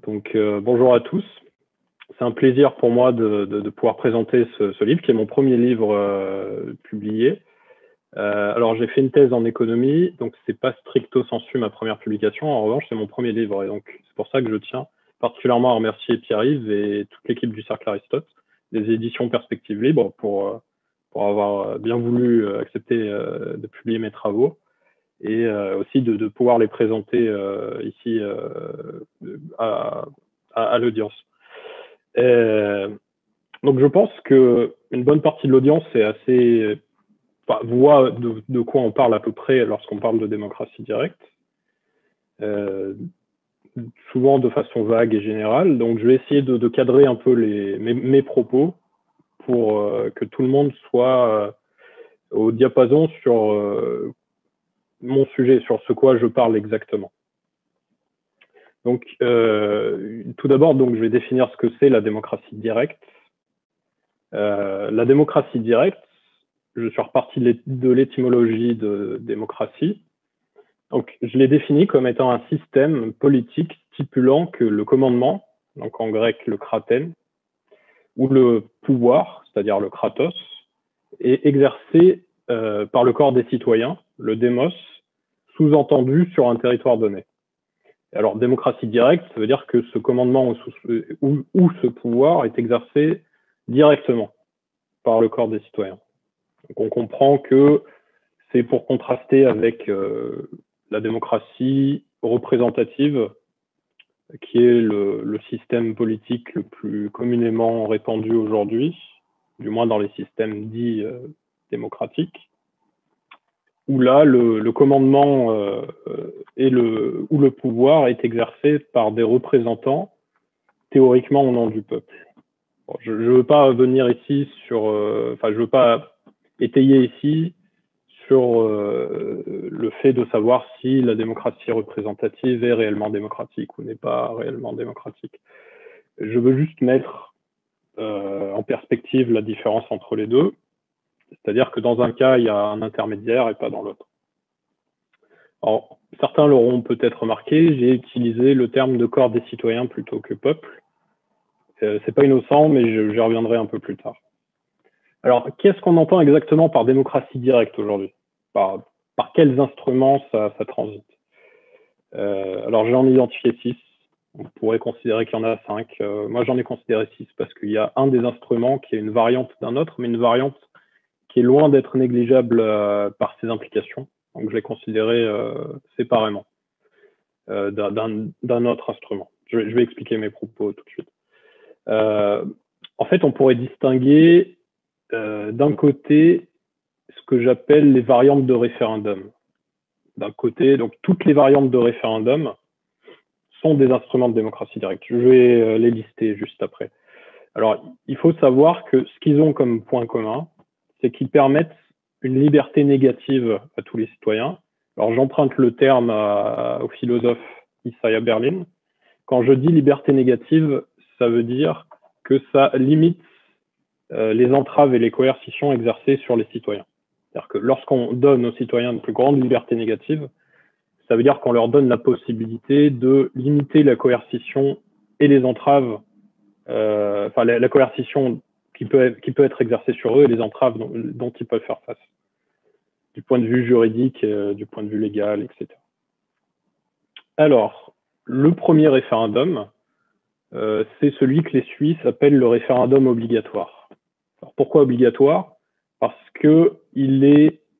Donc, bonjour à tous. C'est un plaisir pour moi de pouvoir présenter ce livre, qui est mon premier livre publié. Alors, j'ai fait une thèse en économie, donc c'est pas stricto sensu ma première publication. En revanche, c'est mon premier livre, et donc c'est pour ça que je tiens particulièrement à remercier Pierre-Yves et toute l'équipe du Cercle Aristote, des éditions Perspectives Libres, pour avoir bien voulu accepter de publier mes travaux, et aussi de pouvoir les présenter ici à l'audience. Donc je pense qu'une bonne partie de l'audience est assez, voit de quoi on parle à peu près lorsqu'on parle de démocratie directe, souvent de façon vague et générale. Donc je vais essayer de cadrer un peu mes propos pour que tout le monde soit au diapason sur mon sujet, sur ce quoi je parle exactement. Donc, tout d'abord, je vais définir ce que c'est la démocratie directe. La démocratie directe, je suis reparti de l'étymologie de démocratie. Donc, je l'ai défini comme étant un système politique stipulant que le commandement, donc en grec le kraten, ou le pouvoir, c'est-à-dire le kratos, est exercé par le corps des citoyens, le démos, sous-entendu sur un territoire donné. Alors, démocratie directe, ça veut dire que ce commandement ou ce pouvoir est exercé directement par le corps des citoyens. Donc, on comprend que c'est pour contraster avec la démocratie représentative, qui est le système politique le plus communément répandu aujourd'hui, du moins dans les systèmes dits démocratiques, où là, le commandement ou le pouvoir est exercé par des représentants théoriquement au nom du peuple. Bon, je ne veux pas venir ici sur... je ne veux pas étayer ici sur le fait de savoir si la démocratie représentative est réellement démocratique ou n'est pas réellement démocratique. Je veux juste mettre en perspective la différence entre les deux. C'est-à-dire que dans un cas, il y a un intermédiaire et pas dans l'autre. Alors, certains l'auront peut-être remarqué, j'ai utilisé le terme de corps des citoyens plutôt que peuple. C'est pas innocent, mais j'y reviendrai un peu plus tard. Alors, qu'est-ce qu'on entend exactement par démocratie directe aujourd'hui? Par quels instruments ça transite? Alors, j'en ai identifié 6. On pourrait considérer qu'il y en a 5. Moi, j'en ai considéré 6 parce qu'il y a un des instruments qui est une variante d'un autre, mais une variante qui est loin d'être négligeable par ses implications. Donc, je l'ai considéré séparément d'un autre instrument. Je vais expliquer mes propos tout de suite. En fait, on pourrait distinguer d'un côté ce que j'appelle les variantes de référendum. D'un côté, donc toutes les variantes de référendum sont des instruments de démocratie directe. Je vais les lister juste après. Alors, il faut savoir que ce qu'ils ont comme point commun, c'est qu'ils permettent une liberté négative à tous les citoyens. Alors, j'emprunte le terme au philosophe Isaiah Berlin. Quand je dis liberté négative, ça veut dire que ça limite les entraves et les coercitions exercées sur les citoyens. C'est-à-dire que lorsqu'on donne aux citoyens une plus grande liberté négative, ça veut dire qu'on leur donne la possibilité de limiter la coercition et les entraves, la coercition qui peut être exercée sur eux et les entraves dont ils peuvent faire face, du point de vue juridique, du point de vue légal, etc. Alors, le premier référendum, c'est celui que les Suisses appellent le référendum obligatoire. Alors, pourquoi obligatoire? Parce que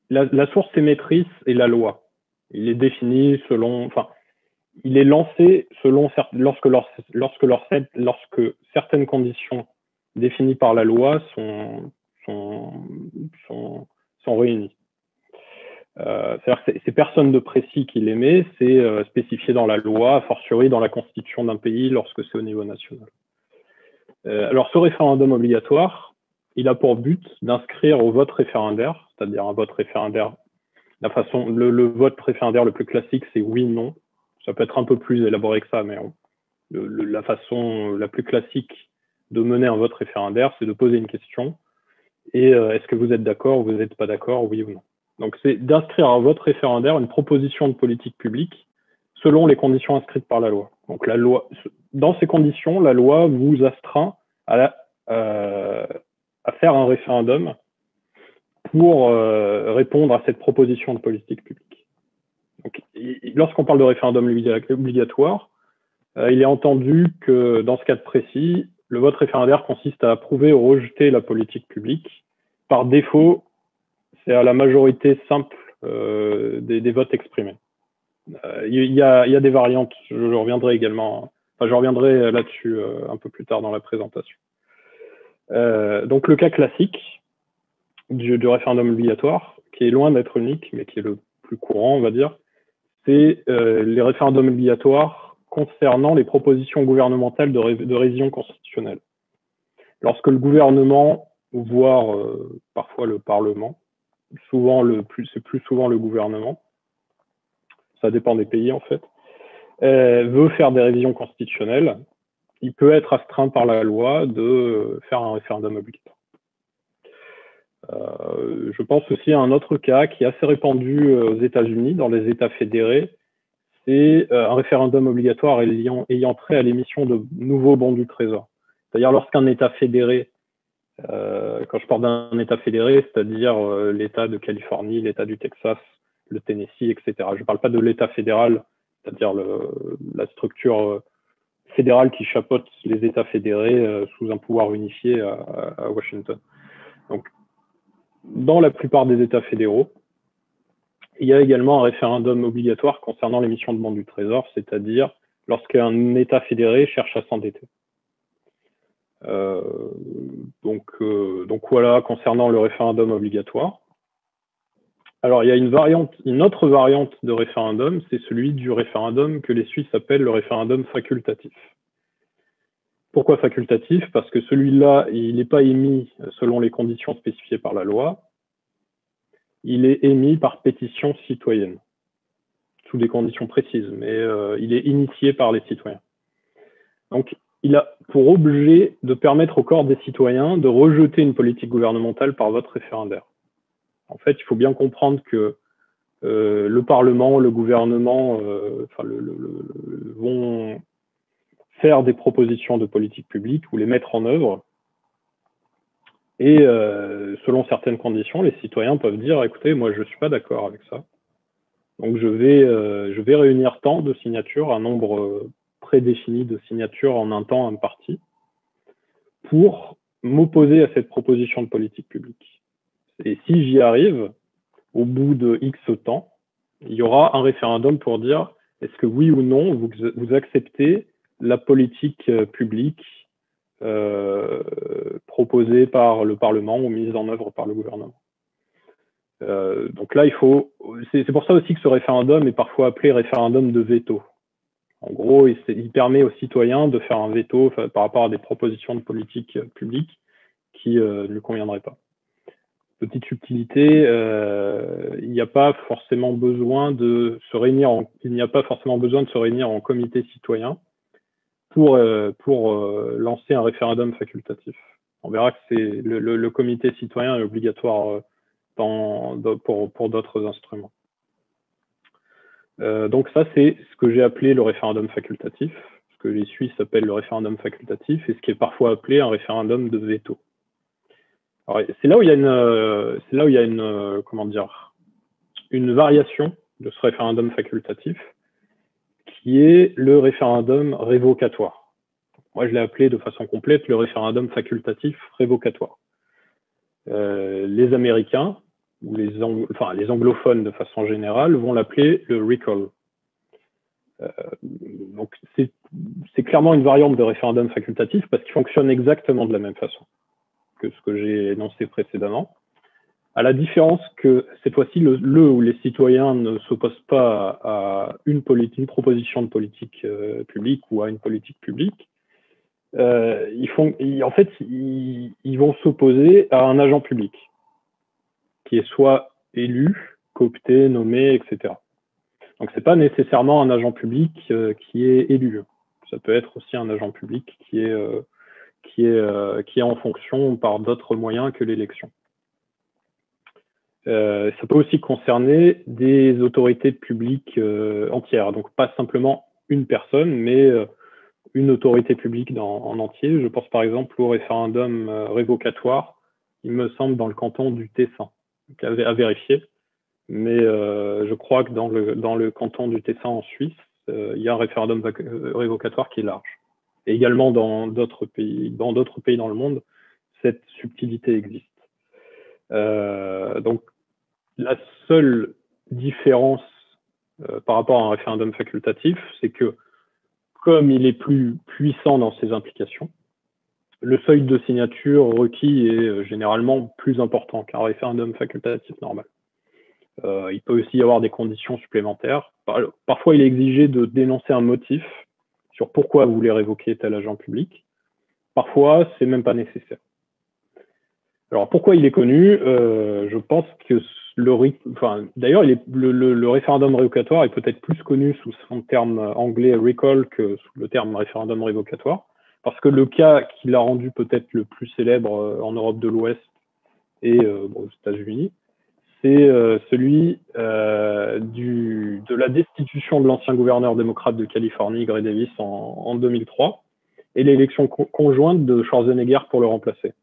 la source émettrice est la loi. Il est défini selon, il est lancé selon lorsque certaines conditions définies par la loi sont réunies. C'est-à-dire que c'est personne de précis qui l'émet, c'est spécifié dans la loi, a fortiori dans la constitution d'un pays lorsque c'est au niveau national. Alors ce référendum obligatoire, il a pour but d'inscrire au vote référendaire, c'est-à-dire un vote référendaire, le vote référendaire le plus classique, c'est oui/non. Ça peut être un peu plus élaboré que ça, mais la façon la plus classique de mener un vote référendaire, c'est de poser une question. Et est-ce que vous êtes d'accord ou vous n'êtes pas d'accord, oui ou non? Donc, c'est d'inscrire à un vote référendaire une proposition de politique publique selon les conditions inscrites par la loi. Donc dans ces conditions, la loi vous astreint à faire un référendum pour répondre à cette proposition de politique publique. Lorsqu'on parle de référendum obligatoire, il est entendu que dans ce cas précis, le vote référendaire consiste à approuver ou rejeter la politique publique. Par défaut, c'est à la majorité simple des votes exprimés. Il y a des variantes, je reviendrai également, je reviendrai là-dessus un peu plus tard dans la présentation. Donc le cas classique du référendum obligatoire, qui est loin d'être unique, mais qui est le plus courant, on va dire, c'est les référendums obligatoires concernant les propositions gouvernementales de révision constitutionnelle. Lorsque le gouvernement, voire parfois le Parlement, c'est plus souvent le gouvernement, ça dépend des pays en fait, veut faire des révisions constitutionnelles, il peut être astreint par la loi de faire un référendum obligatoire. Je pense aussi à un autre cas qui est assez répandu aux États-Unis, dans les États fédérés, c'est un référendum obligatoire ayant trait à l'émission de nouveaux bons du Trésor. C'est-à-dire lorsqu'un État fédéré, quand je parle d'un État fédéré, c'est-à-dire l'État de Californie, l'État du Texas, le Tennessee, etc. Je ne parle pas de l'État fédéral, c'est-à-dire la structure fédérale qui chapeaute les États fédérés sous un pouvoir unifié à Washington. Donc, dans la plupart des États fédéraux, il y a également un référendum obligatoire concernant l'émission de bons du Trésor, c'est-à-dire lorsqu'un État fédéré cherche à s'endetter. Donc voilà, concernant le référendum obligatoire. Alors, il y a une autre variante de référendum, c'est celui du référendum que les Suisses appellent le référendum facultatif. Pourquoi facultatif? Parce que celui-là, il n'est pas émis selon les conditions spécifiées par la loi, il est émis par pétition citoyenne, sous des conditions précises, mais il est initié par les citoyens. Donc, il a pour objet de permettre au corps des citoyens de rejeter une politique gouvernementale par vote référendaire. En fait, il faut bien comprendre que le Parlement, le gouvernement vont faire des propositions de politique publique ou les mettre en œuvre. Et selon certaines conditions, les citoyens peuvent dire « Écoutez, moi, je ne suis pas d'accord avec ça. Donc, je vais réunir tant de signatures, un nombre prédéfini de signatures en un temps imparti, pour m'opposer à cette proposition de politique publique. Et si j'y arrive, au bout de X temps, il y aura un référendum pour dire est-ce que oui ou non, vous acceptez la politique publique proposée par le Parlement ou mise en œuvre par le gouvernement. Donc là, c'est pour ça aussi que ce référendum est parfois appelé référendum de veto. En gros, il permet aux citoyens de faire un veto par rapport à des propositions de politique publique qui ne lui conviendraient pas. Petite subtilité, il n'y a pas forcément besoin de se réunir en comité citoyen pour lancer un référendum facultatif. On verra que le comité citoyen est obligatoire pour d'autres instruments. Donc ça, c'est ce que j'ai appelé le référendum facultatif, ce que les Suisses appellent le référendum facultatif, et ce qui est parfois appelé un référendum de veto. C'est là où il y a une variation de ce référendum facultatif, qui est le référendum révocatoire. Moi, je l'ai appelé de façon complète le référendum facultatif révocatoire. Les Américains, ou les anglophones de façon générale, vont l'appeler le recall. Donc, c'est clairement une variante de référendum facultatif parce qu'il fonctionne exactement de la même façon que ce que j'ai énoncé précédemment, à la différence que cette fois-ci, où les citoyens ne s'opposent pas à une proposition de politique publique ou à une politique publique, ils vont s'opposer à un agent public qui est soit élu, coopté, nommé, etc. Donc, ce n'est pas nécessairement un agent public qui est élu. Ça peut être aussi un agent public qui est en fonction par d'autres moyens que l'élection. Ça peut aussi concerner des autorités publiques entières, donc pas simplement une personne, mais une autorité publique en entier. Je pense par exemple au référendum révocatoire, il me semble dans le canton du Tessin, à vérifier. Mais je crois que dans le canton du Tessin en Suisse, il y a un référendum révocatoire qui est large. Et également dans d'autres pays dans le monde, cette subtilité existe. Donc la seule différence par rapport à un référendum facultatif, c'est que comme il est plus puissant dans ses implications, le seuil de signature requis est généralement plus important qu'un référendum facultatif normal. Il peut aussi y avoir des conditions supplémentaires. Parfois, il est exigé de dénoncer un motif sur pourquoi vous voulez révoquer tel agent public. Parfois, c'est même pas nécessaire. Alors, pourquoi il est connu Je pense que d'ailleurs, le référendum révocatoire est peut-être plus connu sous son terme anglais recall que sous le terme référendum révocatoire, parce que le cas qui l'a rendu peut-être le plus célèbre en Europe de l'Ouest et aux États-Unis, c'est celui de la destitution de l'ancien gouverneur démocrate de Californie, Gray Davis, en 2003, et l'élection conjointe de Schwarzenegger pour le remplacer.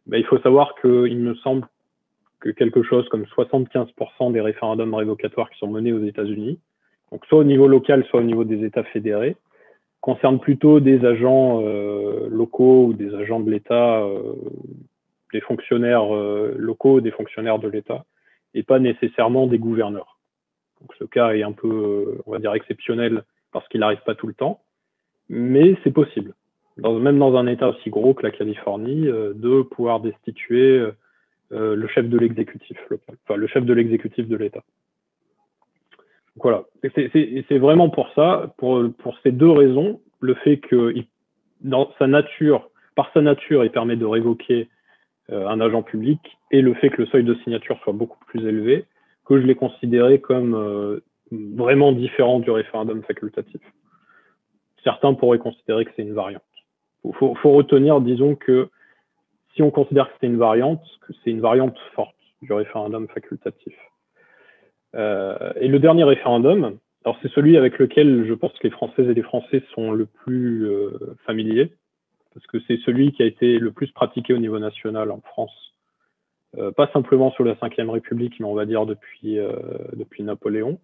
Ben, il faut savoir qu'il me semble que quelque chose comme 75% des référendums révocatoires qui sont menés aux États-Unis, donc soit au niveau local, soit au niveau des États fédérés, concernent plutôt des agents locaux ou des agents de l'État, des fonctionnaires locaux, des fonctionnaires de l'État, et pas nécessairement des gouverneurs. Donc ce cas est un peu, on va dire, exceptionnel parce qu'il n'arrive pas tout le temps, mais c'est possible. Même dans un État aussi gros que la Californie, de pouvoir destituer le chef de l'exécutif local, enfin le chef de l'exécutif de l'État. Donc voilà, c'est vraiment pour ça, pour ces deux raisons, le fait que par sa nature, il permet de révoquer un agent public et le fait que le seuil de signature soit beaucoup plus élevé, que je l'ai considéré comme vraiment différent du référendum facultatif. Certains pourraient considérer que c'est une variante. Il faut retenir, disons que si on considère que c'est une variante, que c'est une variante forte du référendum facultatif. Et le dernier référendum, alors c'est celui avec lequel je pense que les Françaises et les Français sont le plus familiers, parce que c'est celui qui a été le plus pratiqué au niveau national en France, pas simplement sous la Ve République, mais on va dire depuis Napoléon,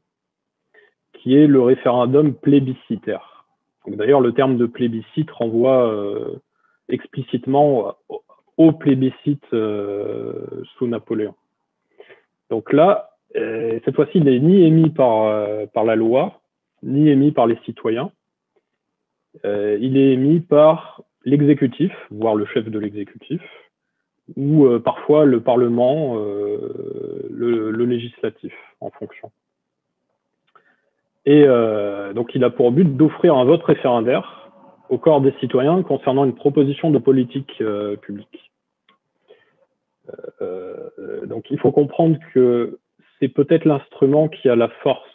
qui est le référendum plébiscitaire. D'ailleurs, le terme de plébiscite renvoie explicitement au plébiscite sous Napoléon. Donc là, cette fois-ci, il n'est ni émis par la loi, ni émis par les citoyens. Il est émis par l'exécutif, voire le chef de l'exécutif, ou parfois le Parlement, le législatif, en fonction. Et donc, il a pour but d'offrir un vote référendaire au corps des citoyens concernant une proposition de politique publique. Donc, il faut comprendre que c'est peut-être l'instrument qui a la force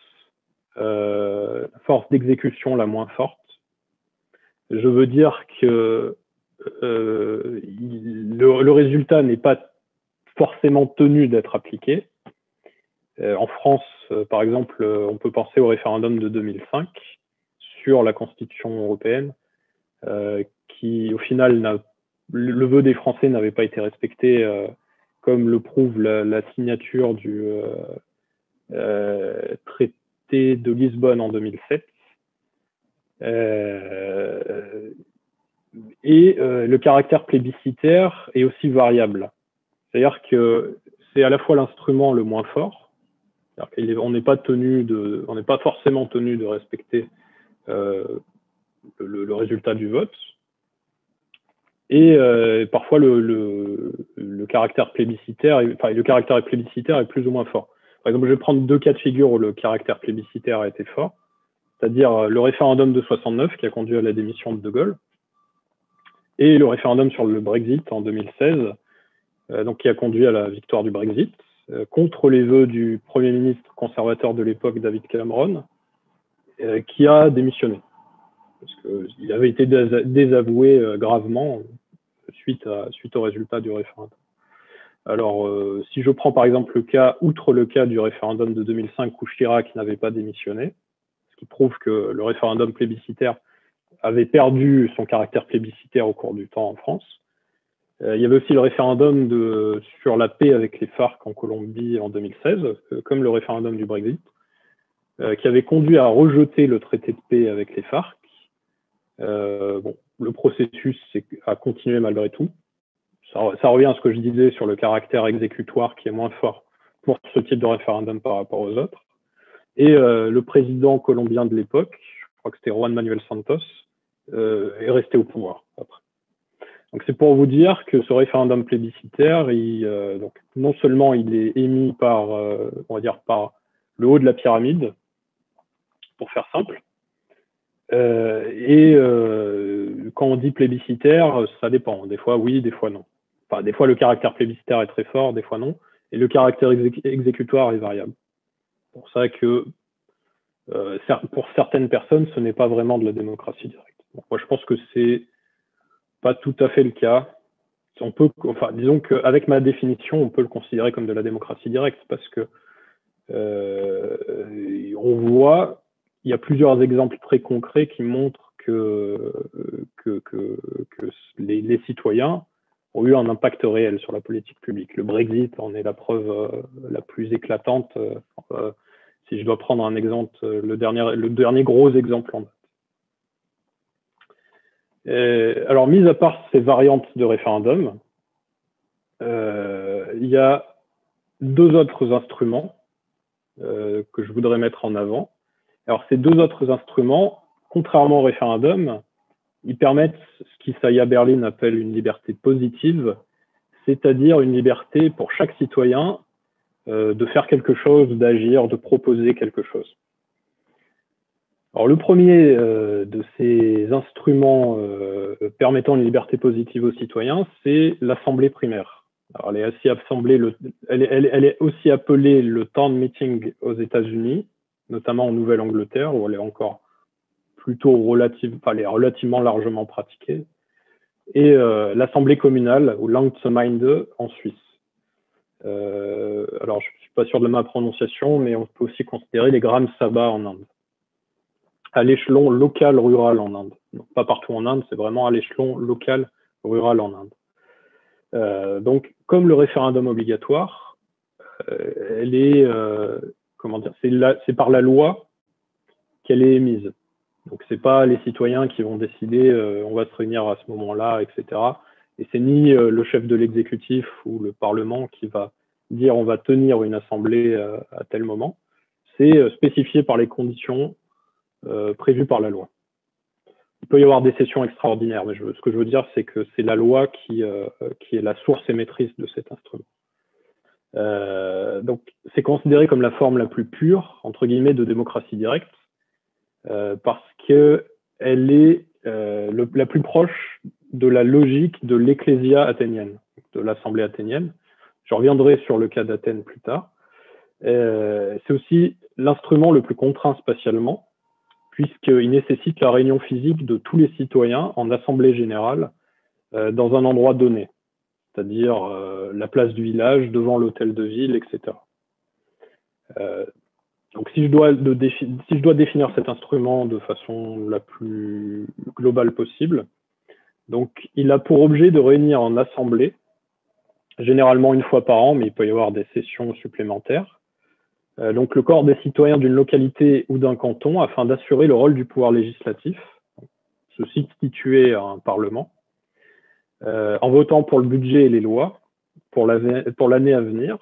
d'exécution la moins forte. Je veux dire que le résultat n'est pas forcément tenu d'être appliqué. En France, par exemple, on peut penser au référendum de 2005 sur la Constitution européenne, qui, au final, le vœu des Français n'avait pas été respecté, comme le prouve la signature du traité de Lisbonne en 2007. Et le caractère plébiscitaire est aussi variable. C'est-à-dire que c'est à la fois l'instrument le moins fort, on n'est pas forcément tenu de respecter le résultat du vote, et parfois le caractère plébiscitaire, le caractère plébiscitaire est plus ou moins fort. Par exemple, je vais prendre deux cas de figure où le caractère plébiscitaire a été fort, c'est-à-dire le référendum de 69 qui a conduit à la démission de De Gaulle, et le référendum sur le Brexit en 2016, donc qui a conduit à la victoire du Brexit, contre les vœux du Premier ministre conservateur de l'époque, David Cameron, qui a démissionné, parce qu'il avait été désavoué gravement suite au résultat du référendum. Alors, si je prends par exemple outre le cas du référendum de 2005 où Chirac n'avait pas démissionné, ce qui prouve que le référendum plébiscitaire avait perdu son caractère plébiscitaire au cours du temps en France. Il y avait aussi le référendum sur la paix avec les FARC en Colombie en 2016, comme le référendum du Brexit, qui avait conduit à rejeter le traité de paix avec les FARC. Bon, le processus a continué malgré tout. Ça revient à ce que je disais sur le caractère exécutoire qui est moins fort pour ce type de référendum par rapport aux autres. Et le président colombien de l'époque, je crois que c'était Juan Manuel Santos, est resté au pouvoir après. Donc c'est pour vous dire que ce référendum plébiscitaire, donc non seulement il est émis par, on va dire, par le haut de la pyramide, pour faire simple, et quand on dit plébiscitaire, ça dépend. Des fois oui, des fois non. Enfin, des fois le caractère plébiscitaire est très fort, des fois non. Et le caractère exécutoire est variable. C'est pour ça que pour certaines personnes, ce n'est pas vraiment de la démocratie directe. Bon, moi, je pense que c'est pas tout à fait le cas. Disons qu'avec ma définition, on peut le considérer comme de la démocratie directe parce que on voit, il y a plusieurs exemples très concrets qui montrent que les citoyens ont eu un impact réel sur la politique publique. Le Brexit en est la preuve la plus éclatante. Si je dois prendre un exemple, le dernier gros exemple en date. Alors, mis à part ces variantes de référendum, il y a deux autres instruments que je voudrais mettre en avant. Alors, ces deux autres instruments, contrairement au référendum, ils permettent ce qu'Isaiah Berlin appelle une liberté positive, c'est-à-dire une liberté pour chaque citoyen de faire quelque chose, d'agir, de proposer quelque chose. Alors, le premier de ces instruments permettant une liberté positive aux citoyens, c'est l'assemblée primaire. Alors, elle est aussi appelée le town meeting aux États-Unis, notamment en Nouvelle-Angleterre, où elle est encore plutôt relativement largement pratiquée, et l'assemblée communale, ou Landsgemeinde, en Suisse. Alors, je ne suis pas sûr de ma prononciation, mais on peut aussi considérer les Gram Sabha en Inde, à l'échelon local rural en Inde. Donc, pas partout en Inde, c'est vraiment à l'échelon local rural en Inde. Donc, comme le référendum obligatoire, elle est, c'est par la loi qu'elle est émise. Donc, c'est pas les citoyens qui vont décider, on va se réunir à ce moment-là, etc. Et c'est ni le chef de l'exécutif ou le Parlement qui va dire on va tenir une assemblée à tel moment. C'est spécifié par les conditions prévues par la loi. Il peut y avoir des sessions extraordinaires, mais ce que je veux dire, c'est que c'est la loi qui est la source émettrice de cet instrument. Donc, c'est considéré comme la forme la plus pure, entre guillemets, de démocratie directe, parce qu'elle est la plus proche de la logique de l'ecclésia athénienne, de l'assemblée athénienne. Je reviendrai sur le cas d'Athènes plus tard. C'est aussi l'instrument le plus contraint spatialement, puisqu'il nécessite la réunion physique de tous les citoyens en assemblée générale dans un endroit donné, c'est-à-dire la place du village, devant l'hôtel de ville, etc. Donc, si je dois définir cet instrument de façon la plus globale possible, donc il a pour objet de réunir en assemblée, généralement une fois par an, mais il peut y avoir des sessions supplémentaires, donc le corps des citoyens d'une localité ou d'un canton afin d'assurer le rôle du pouvoir législatif, se substituer à un parlement, en votant pour le budget et les lois pour l'année à venir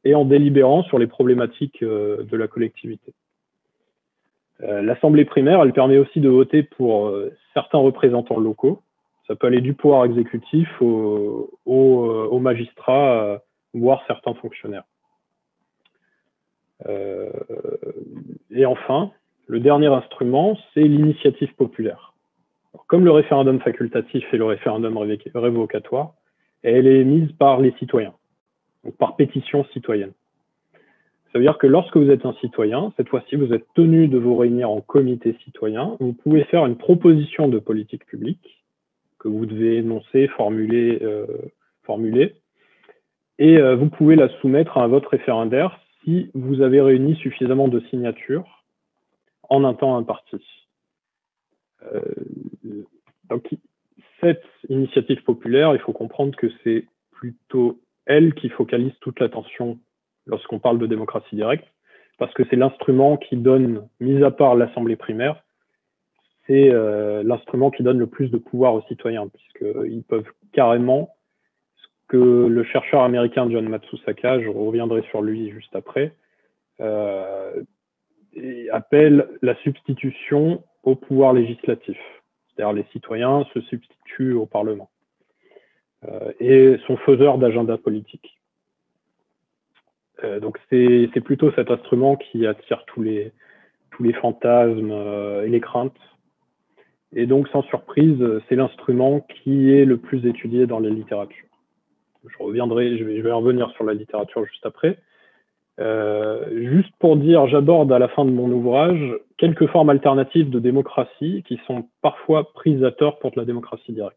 et en délibérant sur les problématiques de la collectivité. L'assemblée primaire, elle permet aussi de voter pour certains représentants locaux. Ça peut aller du pouvoir exécutif aux magistrats, voire certains fonctionnaires. Et enfin, le dernier instrument, c'est l'initiative populaire. Alors, comme le référendum facultatif et le référendum révocatoire, elle est émise par les citoyens, donc par pétition citoyenne. Ça veut dire que lorsque vous êtes un citoyen, cette fois-ci, vous êtes tenu de vous réunir en comité citoyen. Vous pouvez faire une proposition de politique publique que vous devez énoncer, formuler. Et vous pouvez la soumettre à un vote référendaire si vous avez réuni suffisamment de signatures en un temps imparti. Donc, cette initiative populaire, il faut comprendre que c'est plutôt elle qui focalise toute l'attention lorsqu'on parle de démocratie directe, parce que c'est l'instrument qui donne, mis à part l'Assemblée primaire, c'est l'instrument qui donne le plus de pouvoir aux citoyens, puisqu'ils peuvent carrément, ce que le chercheur américain John Matsusaka, je reviendrai sur lui juste après, appelle la substitution au pouvoir législatif. C'est-à-dire les citoyens se substituent au Parlement et sont faiseurs d'agenda politique. Donc c'est plutôt cet instrument qui attire tous les fantasmes et les craintes. Et donc, sans surprise, c'est l'instrument qui est le plus étudié dans les littératures. Je vais revenir sur la littérature juste après. Juste pour dire, j'aborde à la fin de mon ouvrage quelques formes alternatives de démocratie qui sont parfois prises à tort pour de la démocratie directe.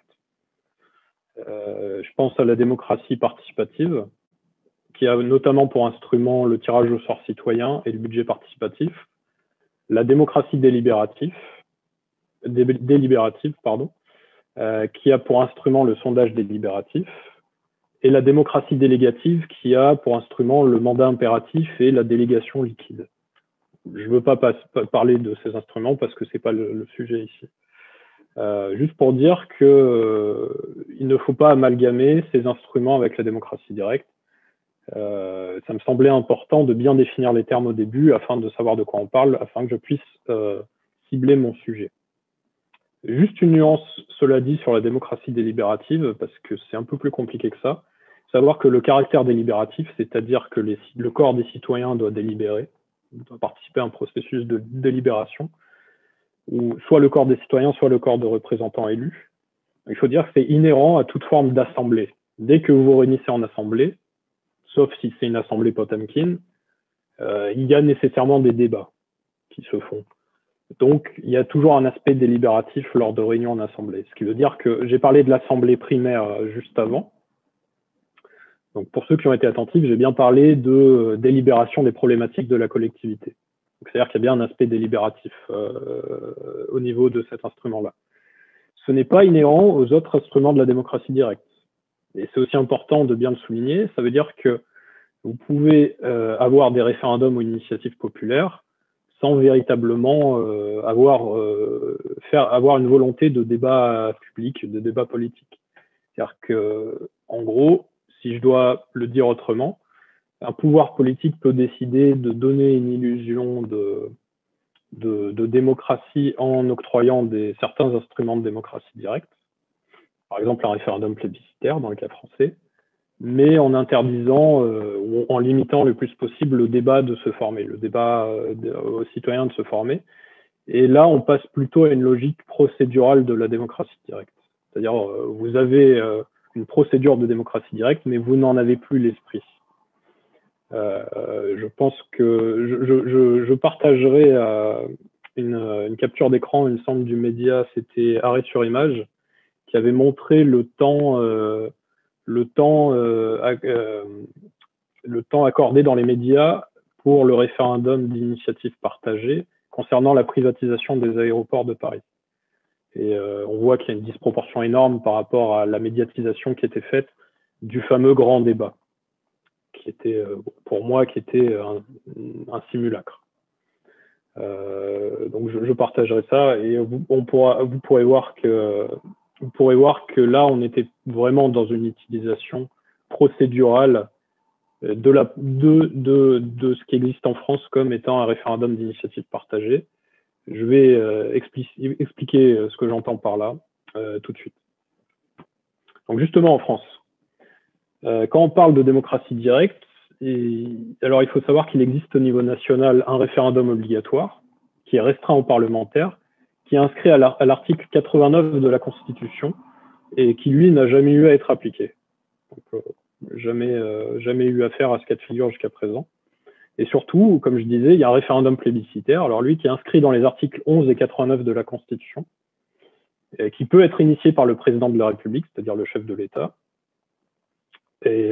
Je pense à la démocratie participative, qui a notamment pour instrument le tirage au sort citoyen et le budget participatif, la démocratie délibérative, qui a pour instrument le sondage délibératif, et la démocratie délégative, qui a pour instrument le mandat impératif et la délégation liquide. Je ne veux pas parler de ces instruments parce que ce n'est pas le sujet ici. Juste pour dire qu'il ne faut pas amalgamer ces instruments avec la démocratie directe. Ça me semblait important de bien définir les termes au début afin de savoir de quoi on parle, afin que je puisse cibler mon sujet. Juste une nuance, cela dit, sur la démocratie délibérative, parce que c'est un peu plus compliqué que ça. Savoir que le caractère délibératif, c'est-à-dire que le corps des citoyens doit délibérer, doit participer à un processus de délibération, où soit le corps des citoyens, soit le corps de représentants élus. Il faut dire que c'est inhérent à toute forme d'assemblée. Dès que vous vous réunissez en assemblée, sauf si c'est une assemblée Potemkin, il y a nécessairement des débats qui se font. Donc, il y a toujours un aspect délibératif lors de réunions en assemblée. Ce qui veut dire que j'ai parlé de l'assemblée primaire juste avant. Donc, pour ceux qui ont été attentifs, j'ai bien parlé de délibération des problématiques de la collectivité. C'est-à-dire qu'il y a bien un aspect délibératif au niveau de cet instrument-là. Ce n'est pas inhérent aux autres instruments de la démocratie directe. Et c'est aussi important de bien le souligner. Ça veut dire que vous pouvez avoir des référendums ou initiatives populaires sans véritablement avoir une volonté de débat public, de débat politique. C'est-à-dire que, en gros, si je dois le dire autrement, un pouvoir politique peut décider de donner une illusion de démocratie en octroyant certains instruments de démocratie directe, par exemple un référendum plébiscitaire dans le cas français, mais en interdisant ou en limitant le plus possible le débat de se former, le débat aux citoyens de se former. Et là, on passe plutôt à une logique procédurale de la démocratie directe. C'est-à-dire, vous avez une procédure de démocratie directe, mais vous n'en avez plus l'esprit. Je pense que je partagerai une capture d'écran, il me semble, du média, c'était Arrêt sur image, qui avait montré le temps accordé dans les médias pour le référendum d'initiative partagée concernant la privatisation des aéroports de Paris. Et on voit qu'il y a une disproportion énorme par rapport à la médiatisation qui était faite du fameux grand débat, qui était, pour moi, qui était un simulacre. Donc je partagerai ça et vous pourrez voir que là, on était vraiment dans une utilisation procédurale de ce qui existe en France comme étant un référendum d'initiative partagée. Je vais expliquer ce que j'entends par là tout de suite. Donc justement en France, quand on parle de démocratie directe, alors il faut savoir qu'il existe au niveau national un référendum obligatoire qui est restreint aux parlementaires, qui est inscrit à l'article 89 de la Constitution et qui, lui, n'a jamais eu à être appliqué. Donc, jamais eu affaire à ce cas de figure jusqu'à présent. Et surtout, comme je disais, il y a un référendum plébiscitaire, alors lui qui est inscrit dans les articles 11 et 89 de la Constitution, qui peut être initié par le président de la République, c'est-à-dire le chef de l'État, Et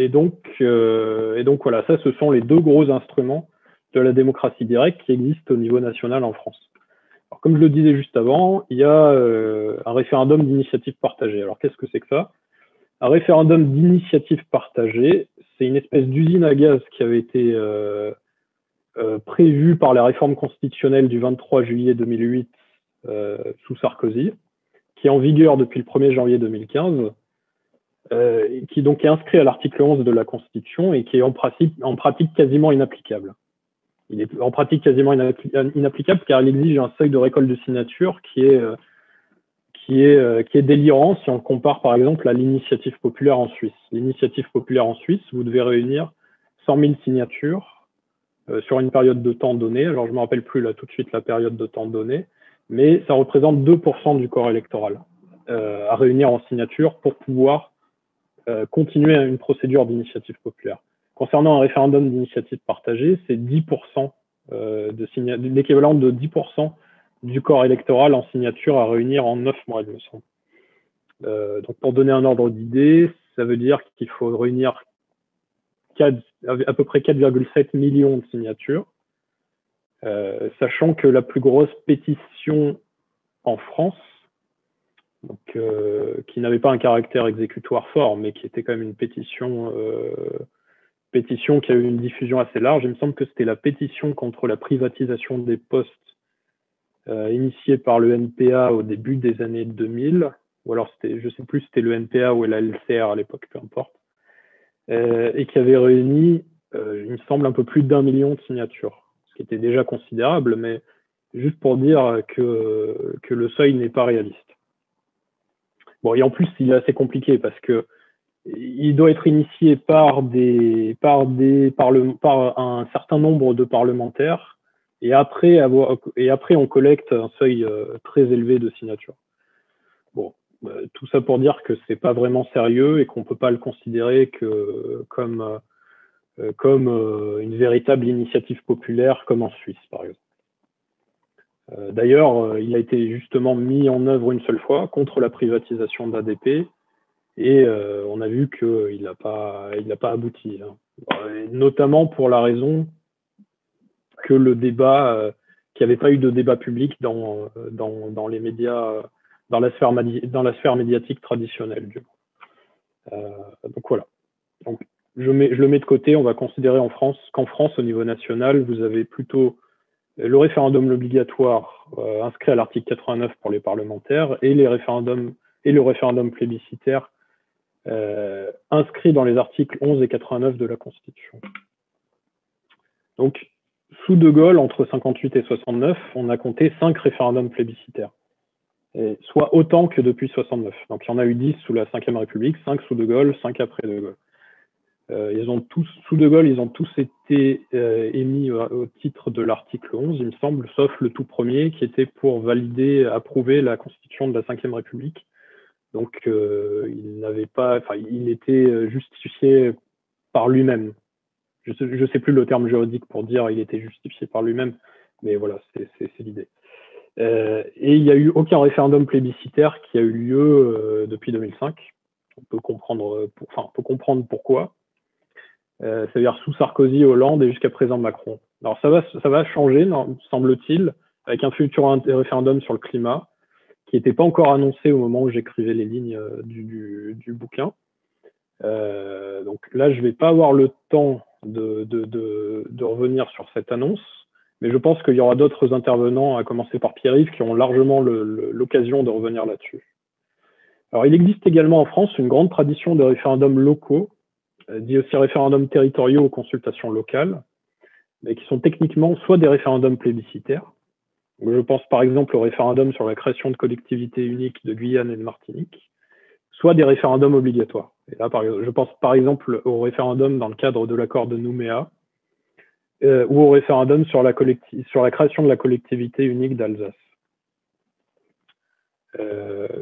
donc voilà, ça, ce sont les deux gros instruments de la démocratie directe qui existent au niveau national en France. Alors, comme je le disais juste avant, il y a un référendum d'initiative partagée. Alors, qu'est-ce que c'est que ça? Un référendum d'initiative partagée, c'est une espèce d'usine à gaz qui avait été prévue par la réforme constitutionnelle du 23 juillet 2008 sous Sarkozy, qui est en vigueur depuis le 1er janvier 2015, qui donc est inscrit à l'article 11 de la Constitution et qui est en pratique quasiment inapplicable. Il est en pratique quasiment inapplicable car il exige un seuil de récolte de signatures qui est délirant si on le compare par exemple à l'initiative populaire en Suisse. L'initiative populaire en Suisse, vous devez réunir 100 000 signatures sur une période de temps donnée. Alors je ne me rappelle plus là tout de suite la période de temps donnée, mais ça représente 2% du corps électoral à réunir en signature pour pouvoir continuer une procédure d'initiative populaire. Concernant un référendum d'initiative partagée, c'est 10% l'équivalent de 10% du corps électoral en signature à réunir en 9 mois, il me semble. Donc pour donner un ordre d'idée, ça veut dire qu'il faut réunir à peu près 4,7 millions de signatures, sachant que la plus grosse pétition en France, donc, qui n'avait pas un caractère exécutoire fort, mais qui était quand même une pétition qui a eu une diffusion assez large. Il me semble que c'était la pétition contre la privatisation des postes initiée par le NPA au début des années 2000, ou alors je ne sais plus si c'était le NPA ou la LCR à l'époque, peu importe, et qui avait réuni, il me semble, un peu plus d'1 million de signatures, ce qui était déjà considérable, mais juste pour dire que le seuil n'est pas réaliste. Bon, et en plus, il est assez compliqué parce que il doit être initié par un certain nombre de parlementaires et après on collecte un seuil très élevé de signatures. Bon, tout ça pour dire que c'est pas vraiment sérieux et qu'on peut pas le considérer comme une véritable initiative populaire comme en Suisse, par exemple. D'ailleurs, il a été justement mis en œuvre une seule fois contre la privatisation d'ADP. Et on a vu qu'il n'a pas abouti, hein. Notamment pour la raison que le débat, qu'il n'y avait pas eu de débat public dans les médias, dans la sphère médiatique traditionnelle. Donc voilà. Donc, je le mets de côté. On va considérer qu'en France, au niveau national, vous avez plutôt le référendum obligatoire inscrit à l'article 89 pour les parlementaires et le référendum plébiscitaire inscrit dans les articles 11 et 89 de la Constitution. Donc, sous De Gaulle, entre 58 et 69, on a compté 5 référendums plébiscitaires, soit autant que depuis 69. Donc, il y en a eu 10 sous la Ve République, 5 sous De Gaulle, 5 après De Gaulle. Sous De Gaulle, ils ont tous été émis au titre de l'article 11, il me semble, sauf le tout premier qui était pour approuver la Constitution de la Ve République. Donc, il était justifié par lui-même. Je sais plus le terme juridique pour dire il était justifié par lui-même, mais voilà, c'est l'idée. Et il n'y a eu aucun référendum plébiscitaire qui a eu lieu depuis 2005. On peut comprendre pourquoi. C'est-à-dire sous Sarkozy, Hollande et jusqu'à présent Macron. Alors ça va changer, semble-t-il, avec un futur référendum sur le climat, qui n'était pas encore annoncé au moment où j'écrivais les lignes du bouquin. Donc là, je ne vais pas avoir le temps de revenir sur cette annonce, mais je pense qu'il y aura d'autres intervenants, à commencer par Pierre-Yves, qui ont largement l'occasion de revenir là-dessus. Alors, il existe également en France une grande tradition de référendums locaux, dit aussi référendums territoriaux ou consultations locales, mais qui sont techniquement soit des référendums plébiscitaires. Je pense par exemple au référendum sur la création de collectivités uniques de Guyane et de Martinique, soit des référendums obligatoires. Et là, je pense par exemple au référendum dans le cadre de l'accord de Nouméa, ou au référendum sur la création de la collectivité unique d'Alsace.